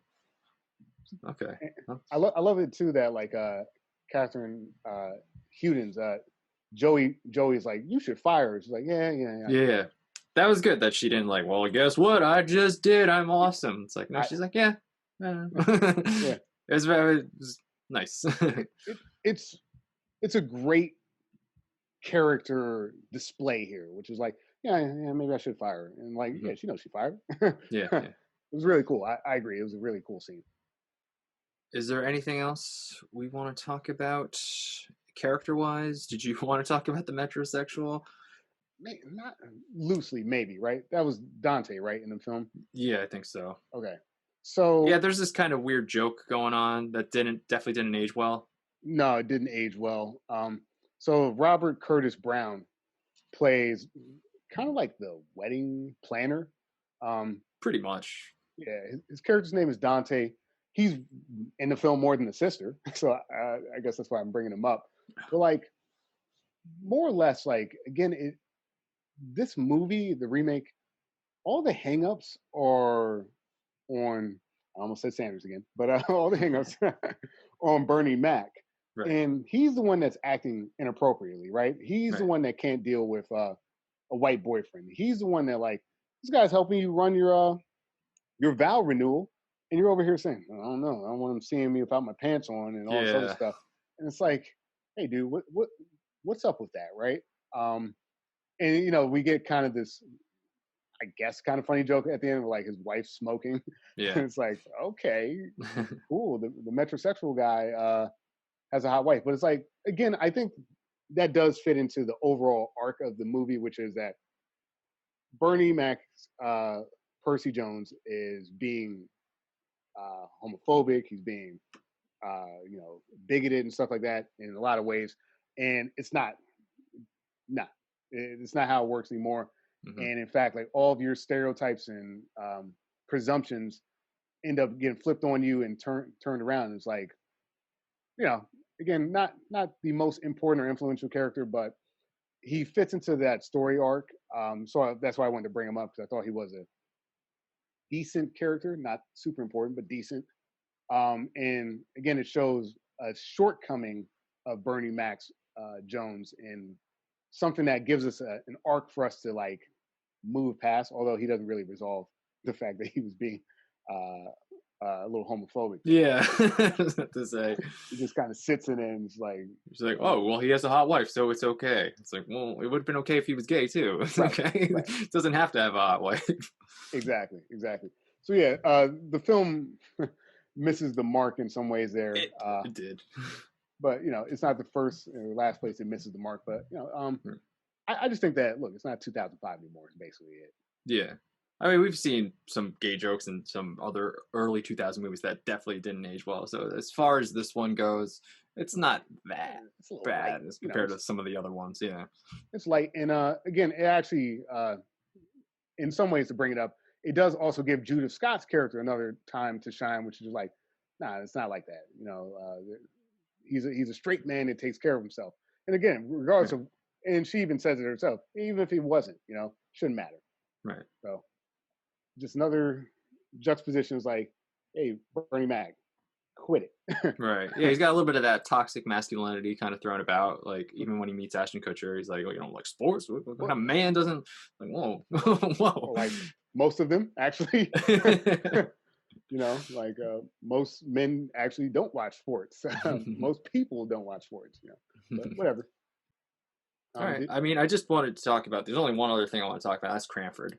Okay. I love it too that like Catherine Hewden's Joey's like, you should fire her. She's like, yeah. That was good that she didn't like, well, guess what? I just did. I'm awesome. It's like, no, she's like, yeah. It was nice. It's a great character display here, which is like, yeah, maybe I should fire her. And like, she knows she fired her. It was really cool. I agree. It was a really cool scene. Is there anything else we want to talk about character-wise? Did you want to talk about the metrosexual? Not loosely, maybe, right? That was Dante, right, in the film? Yeah, I think so. Okay. So Yeah, there's this kind of weird joke going on that definitely didn't age well. no, it didn't age well. So Robert Curtis Brown plays kind of like the wedding planner. Um, Pretty much. yeah, his character's name is Dante. He's in the film more than the sister, so I guess that's why I'm bringing him up. But like, more or less, like again, this movie, the remake, all the hangups are on. I almost said Sanders again, but all the hangups on Bernie Mac, Right. and he's the one that's acting inappropriately, right? He's the Right. one that can't deal with a white boyfriend. He's the one that like this guy's helping you run your vow renewal, and you're over here saying, I don't know, I don't want him seeing me without my pants on and all this other Yeah. stuff. And it's like, hey, dude, what's up with that, right? And you know, we get kind of this, I guess, kind of funny joke at the end of like his wife smoking. Yeah. And it's like, okay, cool. The metrosexual guy has a hot wife, but it's like, again, I think that does fit into the overall arc of the movie, which is that Bernie Mac's Percy Jones is being homophobic. He's being, you know, bigoted and stuff like that in a lot of ways. And it's not how it works anymore. Mm-hmm. And in fact, like all of your stereotypes and presumptions end up getting flipped on you and turned around. It's like, you know, again, not the most important or influential character, but he fits into that story arc. So that's why I wanted to bring him up, because I thought he was a decent character, not super important, but decent. And again, it shows a shortcoming of Bernie Mac's Jones and something that gives us an arc for us to like move past, although he doesn't really resolve the fact that he was being a little homophobic. Yeah, to say. He just kind of sits in it and it's like, he's like, oh, well, he has a hot wife, so it's okay. It's like, well, it would have been okay if he was gay too. It's right, okay. Right. Doesn't have to have a hot wife. Exactly. So yeah, the film misses the mark in some ways there. It did. But you know, it's not the first or last place it misses the mark. But you know, I just think that look, it's not 2005 anymore. It's basically it. Yeah. I mean, we've seen some gay jokes in some other early 2000 movies that definitely didn't age well. So as far as this one goes, it's not that bad as compared to some of the other ones. Yeah. It's light. And again, it actually, in some ways to bring it up, it does also give Judith Scott's character another time to shine, which is like, nah, it's not like that. You know, he's a straight man that takes care of himself. And again, regardless of, and she even says it herself, even if he wasn't, you know, shouldn't matter. Right. So just another juxtaposition is like, hey, Bernie Mac, quit it. Right. Yeah, he's got a little bit of that toxic masculinity kind of thrown about. Like, even when he meets Ashton Kutcher, he's like, well, you don't like sports? What kind of man doesn't? Like, whoa. Whoa. Like, most of them, actually. You know, like most men actually don't watch sports. Most people don't watch sports, you know, but whatever. All right. I mean, I just wanted to talk about, there's only one other thing I want to talk about. That's Cranford.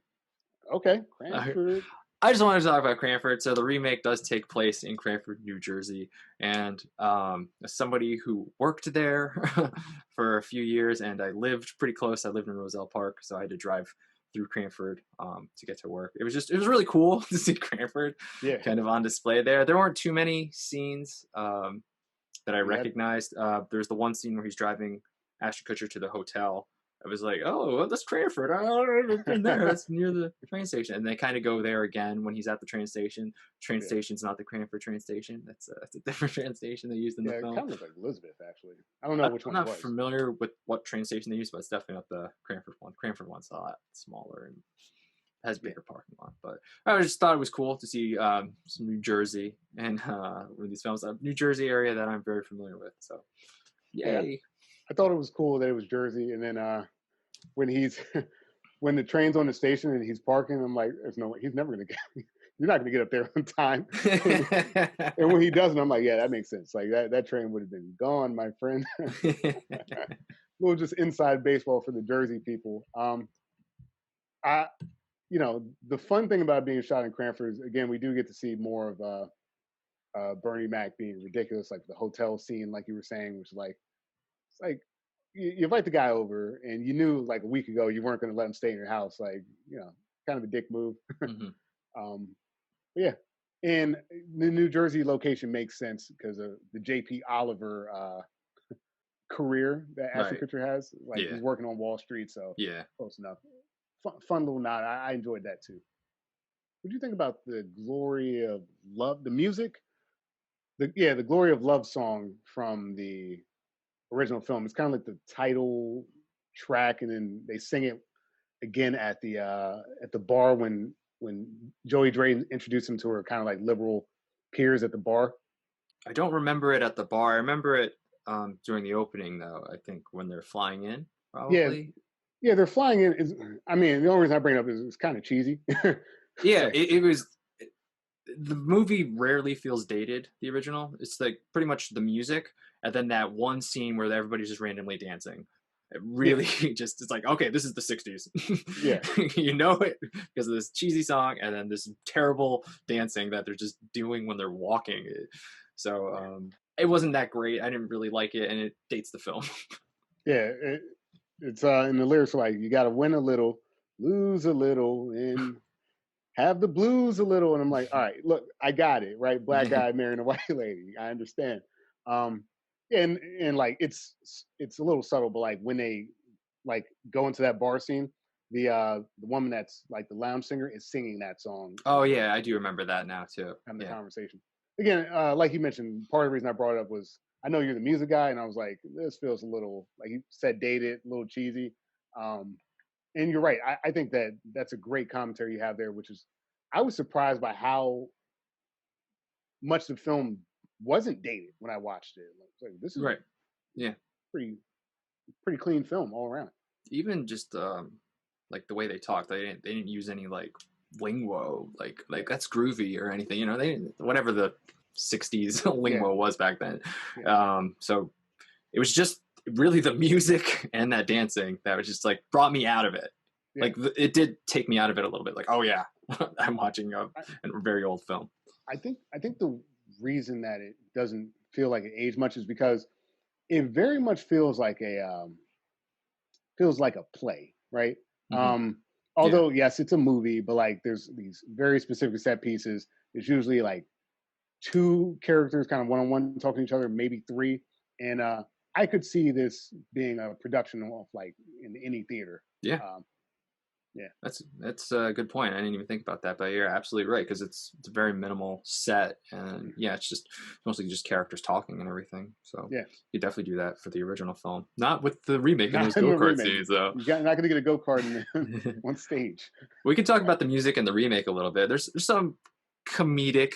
Okay, Cranford. I just wanted to talk about Cranford. So the remake does take place in Cranford, New Jersey. And as somebody who worked there for a few years, and I lived pretty close. I lived in Roselle Park, so I had to drive through Cranford to get to work. It was really cool to see Cranford kind of on display there. There weren't too many scenes that I recognized. There's the one scene where he's driving Ashton Kutcher to the hotel. I was like, oh, well, that's Cranford. I've been there. That's near the train station. And they kind of go there again when he's at the train station. Train station's not the Cranford train station. That's a different train station they used in the film. It kind of looks like Elizabeth, actually. I don't know which one it was. I'm not familiar with what train station they used, but it's definitely not the Cranford one. Cranford one's a lot smaller and has a bigger parking lot. But I just thought it was cool to see some New Jersey and one of these films, a New Jersey area that I'm very familiar with. So, yay. Yeah. I thought it was cool that it was Jersey, and then when when the train's on the station and he's parking, I'm like, there's no way he's never gonna get. You're not gonna get up there on time. And when he doesn't, I'm like, yeah, that makes sense. Like that train would have been gone, my friend. A little just inside baseball for the Jersey people. You know, the fun thing about being shot in Cranford is, again, we do get to see more of Bernie Mac being ridiculous, like the hotel scene, like you were saying, which is like. Like you invite the guy over and you knew like a week ago you weren't going to let him stay in your house, like, you know, kind of a dick move. But yeah, And the New Jersey location makes sense because of the J.P. Oliver career that Ashton Right. Kutcher has. Like Yeah. he's working on Wall Street, so Yeah. close enough. Fun little nod. I enjoyed that too. What do you think about the Glory of Love, the music? The Glory of Love song from the original film. It's kind of like the title track, and then they sing it again at the bar when Joey Drayton introduced him to her kind of like liberal peers at the bar. I don't remember it at the bar. I remember it during the opening, though. I think when they're flying in, probably. Yeah, they're flying in. I mean, the only reason I bring it up is it's kind of cheesy. Yeah, Like, it was. The movie rarely feels dated. The original, it's like pretty much the music, and then that one scene where everybody's just randomly dancing. It really just it's like, okay, this is the '60s. Yeah. You know it because of this cheesy song, and then this terrible dancing that they're just doing when they're walking. So it wasn't that great. I didn't really like it, and it dates the film. Yeah, it's in the lyrics like you got to win a little, lose a little, and have the blues a little. And I'm like, all right, look, I got it, right? Black guy marrying a white lady, I understand. And like it's a little subtle, but like when they like go into that bar scene, the woman that's like the lounge singer is singing that song. Oh yeah, I do remember that now too. Having the conversation again, like you mentioned, part of the reason I brought it up was I know you're the music guy, and I was like, this feels a little like you said, dated, a little cheesy. And you're right. I think that's a great commentary you have there, which is I was surprised by how much the film wasn't dated when I watched it. Like this is Right. Yeah. pretty clean film all around. Even just like the way they talk, they didn't use any like lingo, like that's groovy or anything. You know, they whatever the '60s lingo was back then. So it was just really the music and that dancing that was just like brought me out of it. Yeah. Like it did take me out of it a little bit. Like, oh yeah, I'm watching a very old film. I think the reason that it doesn't feel like it aged much is because it very much feels like a play, right? Mm-hmm. Although yes, it's a movie, but like there's these very specific set pieces. It's usually like two characters kind of one-on-one talking to each other, maybe three. And I could see this being a production of like in any theater. Yeah. That's a good point. I didn't even think about that, but you're absolutely right because it's a very minimal set, and it's mostly just characters talking and everything. So you definitely do that for the original film, not with the remake and those go-kart scenes though. You're not going to get a go-kart on stage. We can talk about the music in the remake a little bit. There's some comedic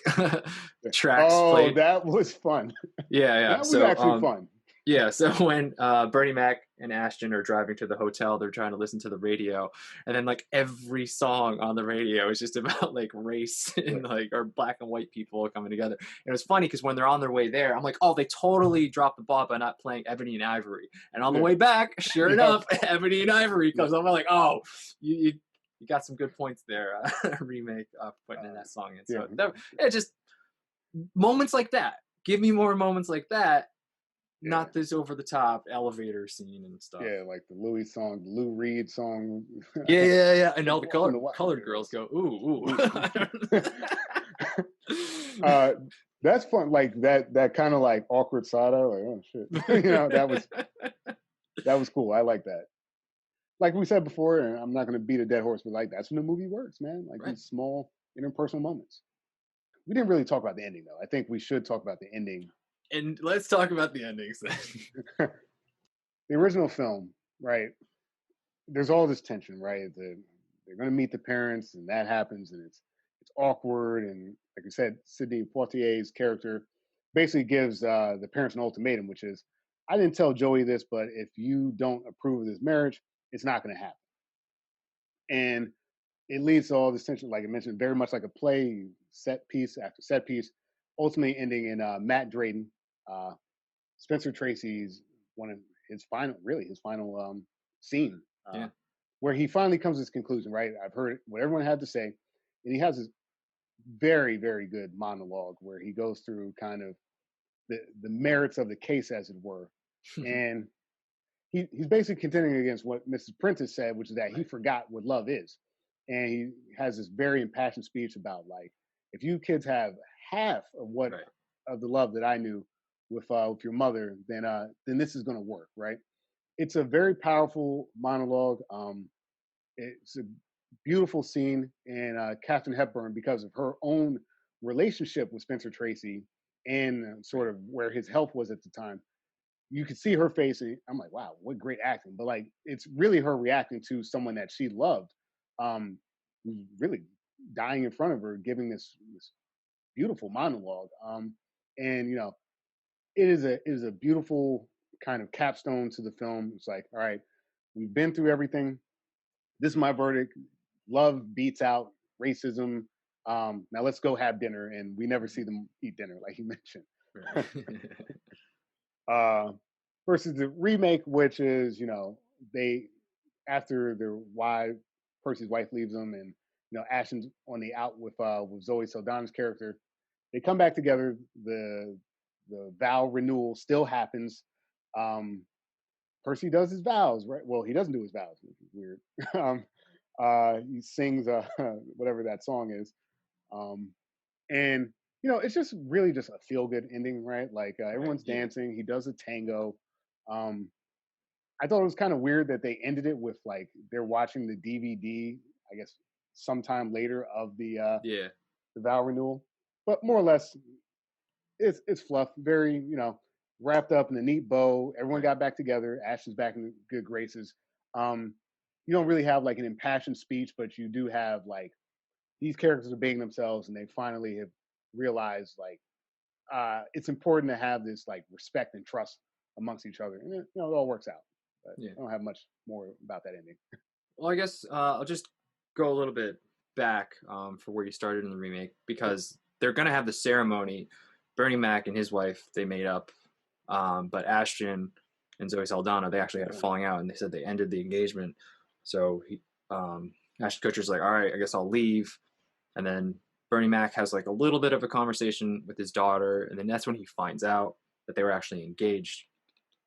tracks. Oh, that was fun. Yeah. That was actually fun. Yeah, so when Bernie Mac and Ashton are driving to the hotel, they're trying to listen to the radio, and then like every song on the radio is just about like race and like or black and white people coming together. And it was funny because when they're on their way there, I'm like, oh, they totally dropped the ball by not playing Ebony and Ivory. And on the way back, sure enough, Ebony and Ivory comes up. I'm like, oh, you got some good points there, remake putting in that song in. So just moments like that. Give me more moments like that. Not this over the top elevator scene and stuff. Yeah, like the Louis song, the Lou Reed song. Yeah. And all the colored girls go, ooh. That's fun. Like that kind of like awkward side eye. Like, oh shit. That was cool. I like that. Like we said before, and I'm not gonna beat a dead horse, but like that's when the movie works, man. Like these small interpersonal moments. We didn't really talk about the ending though. I think we should talk about the ending. And let's talk about the endings then. The original film, right? There's all this tension, right? They're going to meet the parents, and that happens, and it's awkward. And like I said, Sidney Poitier's character basically gives the parents an ultimatum, which is, I didn't tell Joey this, but if you don't approve of this marriage, it's not going to happen. And it leads to all this tension, like I mentioned, very much like a play, set piece after set piece, ultimately ending in Matt Drayton, Spencer Tracy's his final scene, where he finally comes to his conclusion. Right, I've heard what everyone had to say, and he has this very, very good monologue where he goes through kind of the merits of the case, as it were, and he's basically contending against what Mrs. Prentice said, which is that he forgot what love is, and he has this very impassioned speech about like if you kids have half of what of the love that I knew with your mother, then this is going to work, right? It's a very powerful monologue. It's a beautiful scene, and Katharine Hepburn, because of her own relationship with Spencer Tracy and sort of where his health was at the time, you could see her face, and I'm like, wow, what great acting. But like, it's really her reacting to someone that she loved, who's really dying in front of her, giving this beautiful monologue. And it is a beautiful kind of capstone to the film. It's like, all right, we've been through everything. This is my verdict. Love beats out racism. Now let's go have dinner, and we never see them eat dinner, like you mentioned. Versus the remake, which is they after Percy's wife leaves them, and Ashton's on the out with Zoe Saldana's character. They come back together. The vow renewal still happens. Percy does his vows, right? Well, he doesn't do his vows, which is weird. He sings whatever that song is, and it's just really just a feel good ending, right? Like everyone's dancing. He does a tango. I thought it was kind of weird that they ended it with like they're watching the DVD, I guess, sometime later of the vow renewal, but more or less, it's fluff, very wrapped up in a neat bow. Everyone got back together. Ash is back in good graces. You don't really have like an impassioned speech, but you do have like these characters are being themselves, and they finally have realized like it's important to have this like respect and trust amongst each other, and it all works out. But I don't have much more about that ending. Well, I guess I'll just go a little bit back for where you started in the remake, because they're gonna have the ceremony. Bernie Mac and his wife, they made up, but Ashton and Zoe Saldana, they actually had a falling out, and they said they ended the engagement. So Ashton Kutcher's like, all right, I guess I'll leave. And then Bernie Mac has like a little bit of a conversation with his daughter, and then that's when he finds out that they were actually engaged.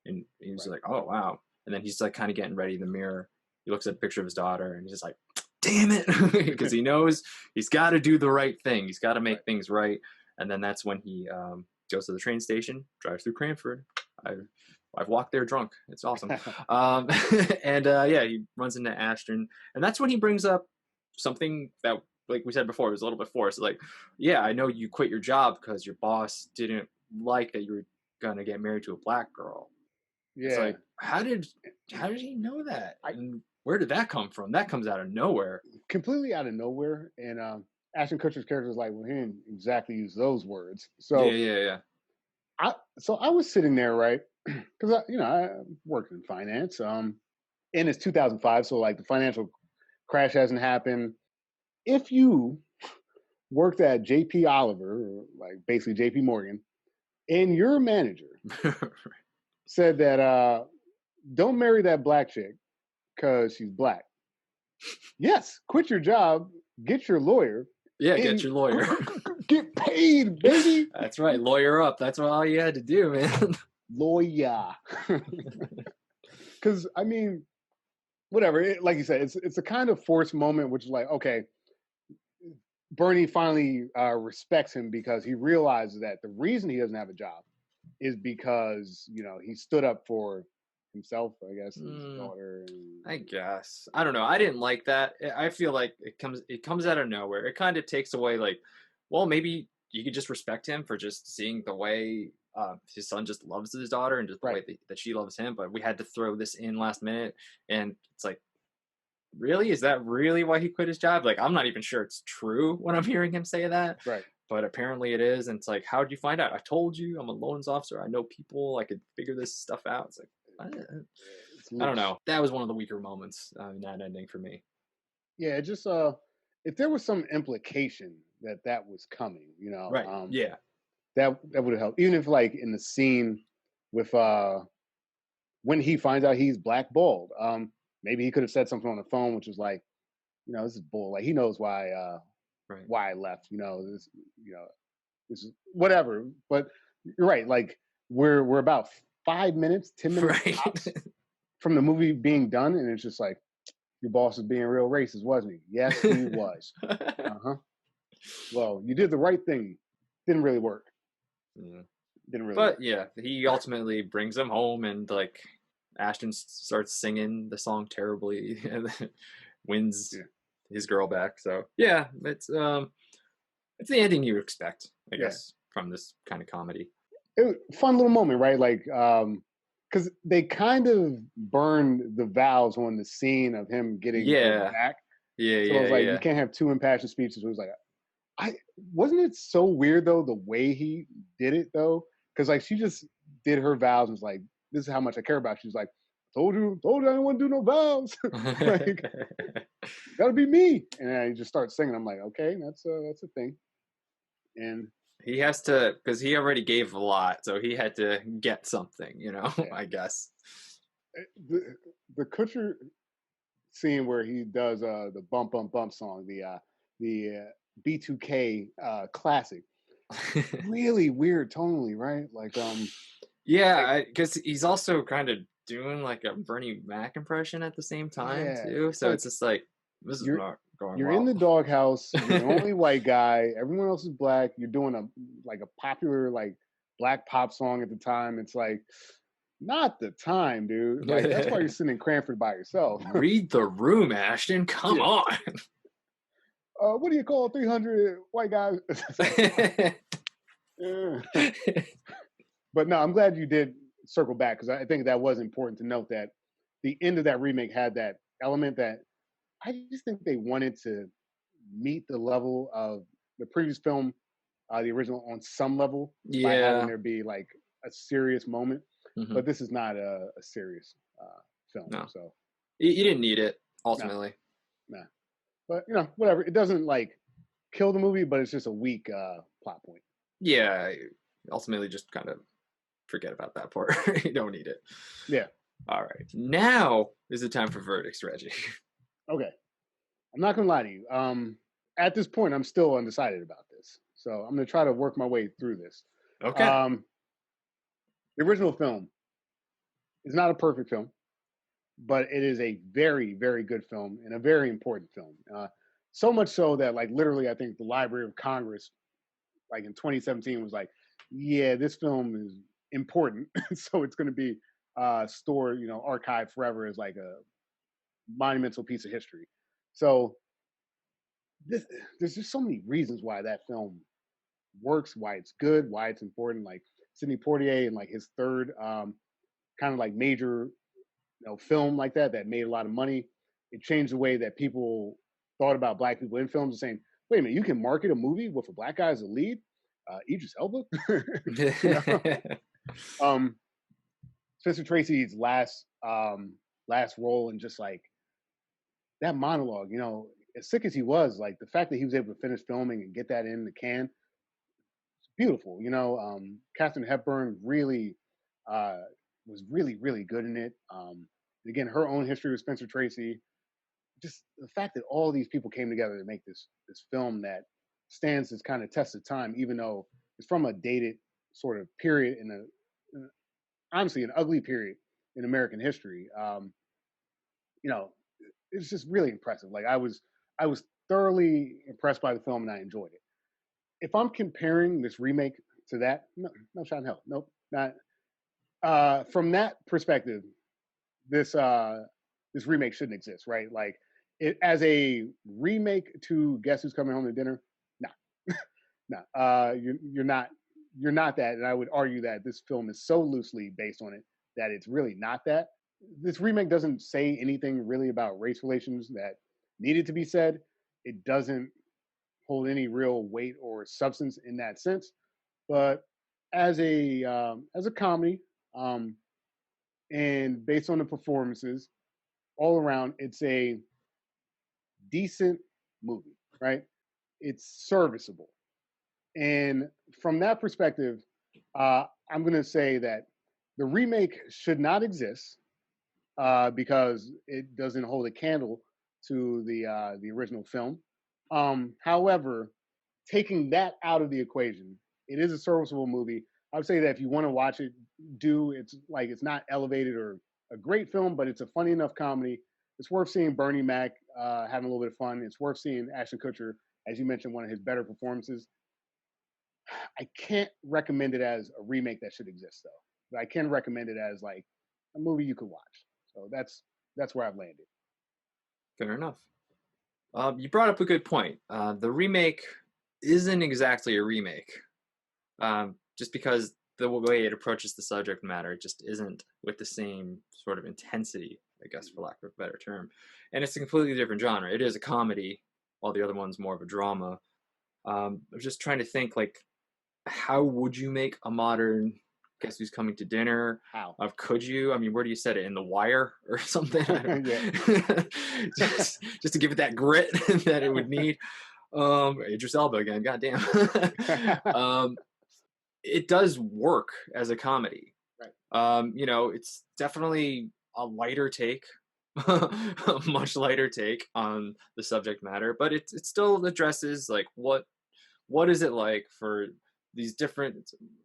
And he's like, oh, wow. And then he's like kind of getting ready in the mirror. He looks at a picture of his daughter, and he's just like, damn it, because he knows he's got to do the right thing. He's got to make things right. And then that's when he goes to the train station, drives through Cranford. I've walked there drunk. It's awesome. And he runs into Ashton, and that's when he brings up something that, like we said before, it was a little bit forced. Like, yeah, I know you quit your job because your boss didn't like that you were gonna get married to a black girl. Yeah. It's like, how did he know that? And where did that come from? That comes out of nowhere. Completely out of nowhere. And Ashton Kutcher's character is like, well, he didn't exactly use those words. So yeah. I was sitting there, right? Because I worked in finance. And it's 2005, so like the financial crash hasn't happened. If you worked at JP Oliver, or like basically JP Morgan, and your manager said that don't marry that black chick because she's black. Yes, quit your job, get your lawyer. Yeah, get your lawyer. Get paid, baby. That's right, lawyer up. That's all you had to do, man. Lawyer. Because I mean, whatever. Like you said, it's a kind of forced moment, which is like, okay, Bernie finally respects him because he realizes that the reason he doesn't have a job is because he stood up for himself, I guess, his daughter. I guess, I don't know. I didn't like that. I feel like it comes out of nowhere. It kind of takes away, like, well, maybe you could just respect him for just seeing the way his son just loves his daughter and just the way that she loves him. But we had to throw this in last minute, and it's like, really? Is that really why he quit his job? Like, I'm not even sure it's true when I'm hearing him say that. Right. But apparently it is. And it's like, how did you find out? I told you, I'm a loans officer. I know people. I could figure this stuff out. It's like, I don't know. That was one of the weaker moments in that ending for me. Yeah, just if there was some implication that was coming, right? That would have helped. Even if like in the scene with when he finds out he's blackballed, maybe he could have said something on the phone, which was like, this is bull. Like he knows why I left. This is whatever. But you're right. Like we're about 5 minutes, 10 minutes from the movie being done, and it's just like, your boss is being real racist, wasn't he? Yes, he was. Well, you did the right thing. Didn't really work. Yeah. Didn't really But work. yeah, he ultimately brings him home, and like Ashton starts singing the song terribly, and then wins Yeah. his girl back. So yeah, it's the ending you expect, I Yeah. guess, from this kind of comedy. It was a fun little moment, right? Like, because they kind of burned the vows on the scene of him getting her Yeah, back. yeah, So it was like you yeah, can't have two impassioned speeches. It was like, I wasn't it so weird though the way he did it though, because like she just did her vows and was like, "This is how much I care about." She's like, told you, I didn't want to do no vows. Like, yeah. gotta be me." And then I just start singing. I'm like, okay, that's a thing. And He has to, because he already gave a lot, so he had to get something, yeah. I guess. The Kutcher scene where he does the bump bump bump song, the B2K classic, really weird tonally, right? Like Yeah, because he's also kind of doing like a Bernie Mac impression at the same time yeah, too. it's So like it's just like this is you're not going you're in well. the doghouse, you're the only white guy, everyone else is black, you're doing a popular like black pop song at the time. It's like not the time, dude. Like that's why you're sitting in Cranford by yourself. Read the room, Ashton. Come Yeah. on. What do you call 300 white guys? Yeah. But no, I'm glad you did circle back because I think that was important to note that the end of that remake had that element that I just think they wanted to meet the level of the previous film, the original, on some level by having Yeah. there be like a serious moment. Mhm. But this is not a serious film, No. so You didn't need it no, ultimately. nah. But whatever. It doesn't like kill the movie, but it's just a weak plot point. Yeah, ultimately just kind of forget about that part. You don't need it. Yeah. All right. Now is the time for verdicts, Reggie. Okay. I'm not gonna lie to you. At this point, I'm still undecided about this, so I'm gonna try to work my way through this. Okay. The original film is not a perfect film, but it is a very, very good film and a very important film. So much so that, like, literally, I think the Library of Congress, like in 2017, was like, "Yeah, this film is important, so it's going to be stored, archived forever as like a monumental piece of history." So there's just so many reasons why that film works, why it's good, why it's important. Like Sidney Poitier and like his third kind of like major film like that made a lot of money. It changed the way that people thought about black people in films, and saying, "Wait a minute, you can market a movie with a black guy as a lead." Idris Elba. Spencer Tracy's last role, and just like that monologue, as sick as he was, like the fact that he was able to finish filming and get that in the can, it's beautiful. Katharine Hepburn really was really, really good in it. Again, her own history with Spencer Tracy, just the fact that all these people came together to make this film that stands this kind of test of time, even though it's from a dated sort of period honestly an ugly period in American history. It's just really impressive. Like I was thoroughly impressed by the film and I enjoyed it. If I'm comparing this remake to that, no shot in hell, nope, not. From that perspective, this remake shouldn't exist, right? Like it as a remake to Guess Who's Coming Home to Dinner. No, no, you're not that, and I would argue that this film is so loosely based on it that it's really not that. This remake doesn't say anything really about race relations that needed to be said. It doesn't hold any real weight or substance in that sense. But as a comedy, um, and based on the performances all around, it's a decent movie, right? It's serviceable. And from that perspective, I'm going to say that the remake should not exist because it doesn't hold a candle to the original film. However, taking that out of the equation, it is a serviceable movie. I would say that if you want to watch it, it's not elevated or a great film, but it's a funny enough comedy. It's worth seeing Bernie Mac having a little bit of fun. It's worth seeing Ashton Kutcher as you mentioned, one of his better performances. I can't recommend it as a remake that should exist though. But I can recommend it as like a movie you could watch. So that's where I've landed. Fair enough. You brought up a good point. The remake isn't exactly a remake, just because the way it approaches the subject matter just isn't with the same sort of intensity, I guess, for lack of a better term. And it's a completely different genre. It is a comedy, while the other one's more of a drama. I'm just trying to think, like, how would you make a modern Guess Who's Coming to Dinner? How? Could you? I mean, where do you set it? In The Wire or something? I don't just to give it that grit that it would need. Idris Elba again, goddamn. It does work as a comedy. Right. It's definitely a lighter take, a much lighter take on the subject matter, but it still addresses like what is it like for these different,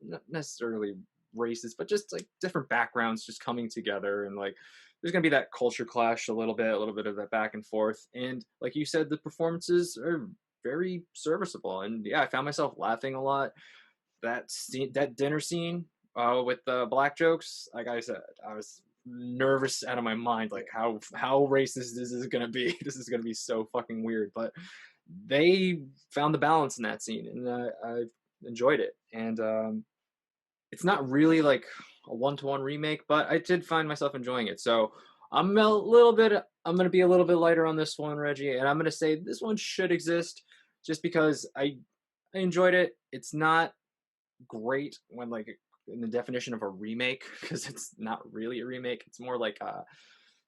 not necessarily races, but just like different backgrounds just coming together, and like there's gonna be that culture clash a little bit of that back and forth, and like you said, the performances are very serviceable, and yeah, I found myself laughing a lot. That scene, that dinner scene with the black jokes, like I said, I was nervous out of my mind, like how racist this is gonna be. This is gonna be so fucking weird, but they found the balance in that scene, and I enjoyed it. And it's not really like a one-to-one remake, but I did find myself enjoying it. So I'm gonna be a little bit lighter on this one, Reggie, and I'm gonna say this one should exist, just because I enjoyed it. It's not great when like in the definition of a remake, because it's not really a remake. It's more like a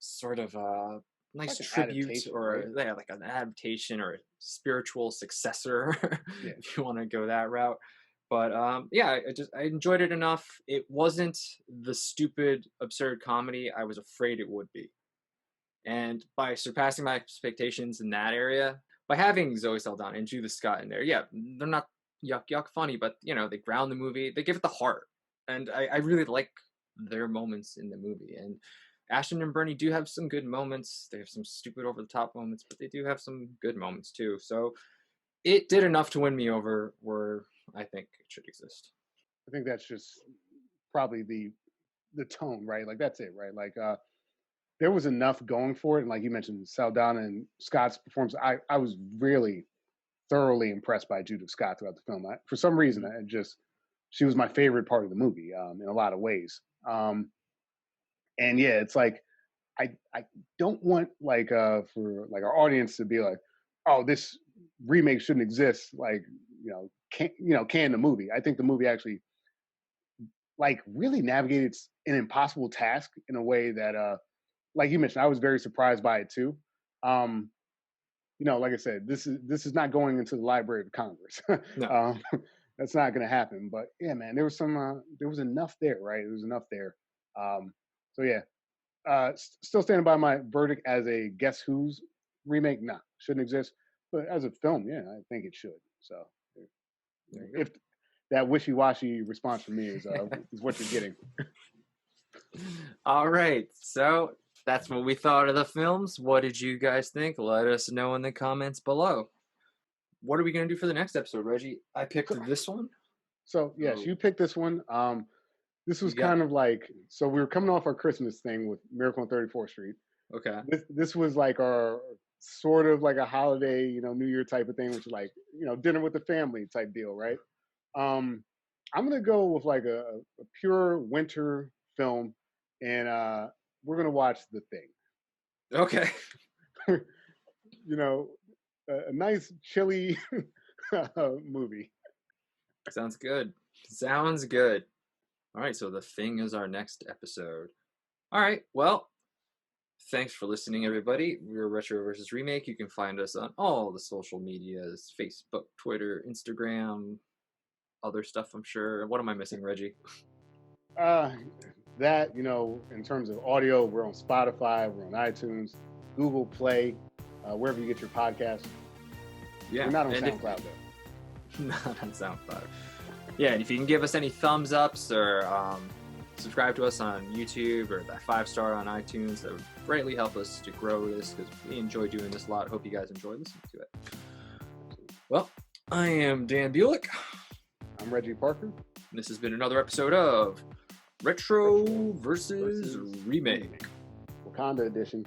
sort of a nice like tribute, or right? yeah, like an adaptation or a spiritual successor, Yeah. if you want to go that route. But yeah, I enjoyed it enough. It wasn't the stupid, absurd comedy I was afraid it would be. And by surpassing my expectations in that area, by having Zoe Saldana and Judah Scott in there, yeah, they're not yuck funny, but they ground the movie, they give it the heart, and I really like their moments in the movie. And Ashton and Bernie do have some good moments. They have some stupid over the top moments, but they do have some good moments too. So it did enough to win me over where I think it should exist. I think that's just probably the tone, right? Like that's it, right? Like there was enough going for it, and like you mentioned, Saldana and Scott's performance. I was really thoroughly impressed by Judith Scott throughout the film. For some reason, she was my favorite part of the movie in a lot of ways. And yeah, it's like I don't want like for like our audience to be like, oh, this remake shouldn't exist. Like can the movie? I think the movie actually like really navigated an impossible task in a way that like you mentioned, I was very surprised by it too. Like I said, this is not going into the Library of Congress. No. That's not going to happen. But yeah, man, there was enough there, right? There was enough there. So yeah, still standing by my verdict as a Guess Who's remake. Nah, shouldn't exist. But as a film, yeah, I think it should. So if that wishy-washy response from me is what you're getting. All right, so that's what we thought of the films. What did you guys think? Let us know in the comments below. What are we going to do for the next episode, Reggie? I picked this one. So, yes, you picked this one. This was kind of like, so we were coming off our Christmas thing with Miracle on 34th Street. Okay. This was like our sort of like a holiday, New Year type of thing, which is like, dinner with the family type deal, right? I'm going to go with like a pure winter film, and we're going to watch The Thing. Okay. A nice chilly movie. Sounds good. All right, so The Thing is our next episode. All right, well, thanks for listening, everybody. We're Retro versus Remake. You can find us on all the social medias: Facebook, Twitter, Instagram, other stuff, I'm sure. What am I missing, Reggie? That, in terms of audio, we're on Spotify, we're on iTunes, Google Play, wherever you get your podcasts. Yeah. We're not on SoundCloud, though. Not on SoundCloud. Yeah, and if you can give us any thumbs ups or subscribe to us on YouTube or that 5-star on iTunes, that would greatly help us to grow this, because we enjoy doing this a lot. Hope you guys enjoy listening to it. Well, I am Dan Bulick. I'm Reggie Parker. This has been another episode of Retro versus Remake. Wakanda edition.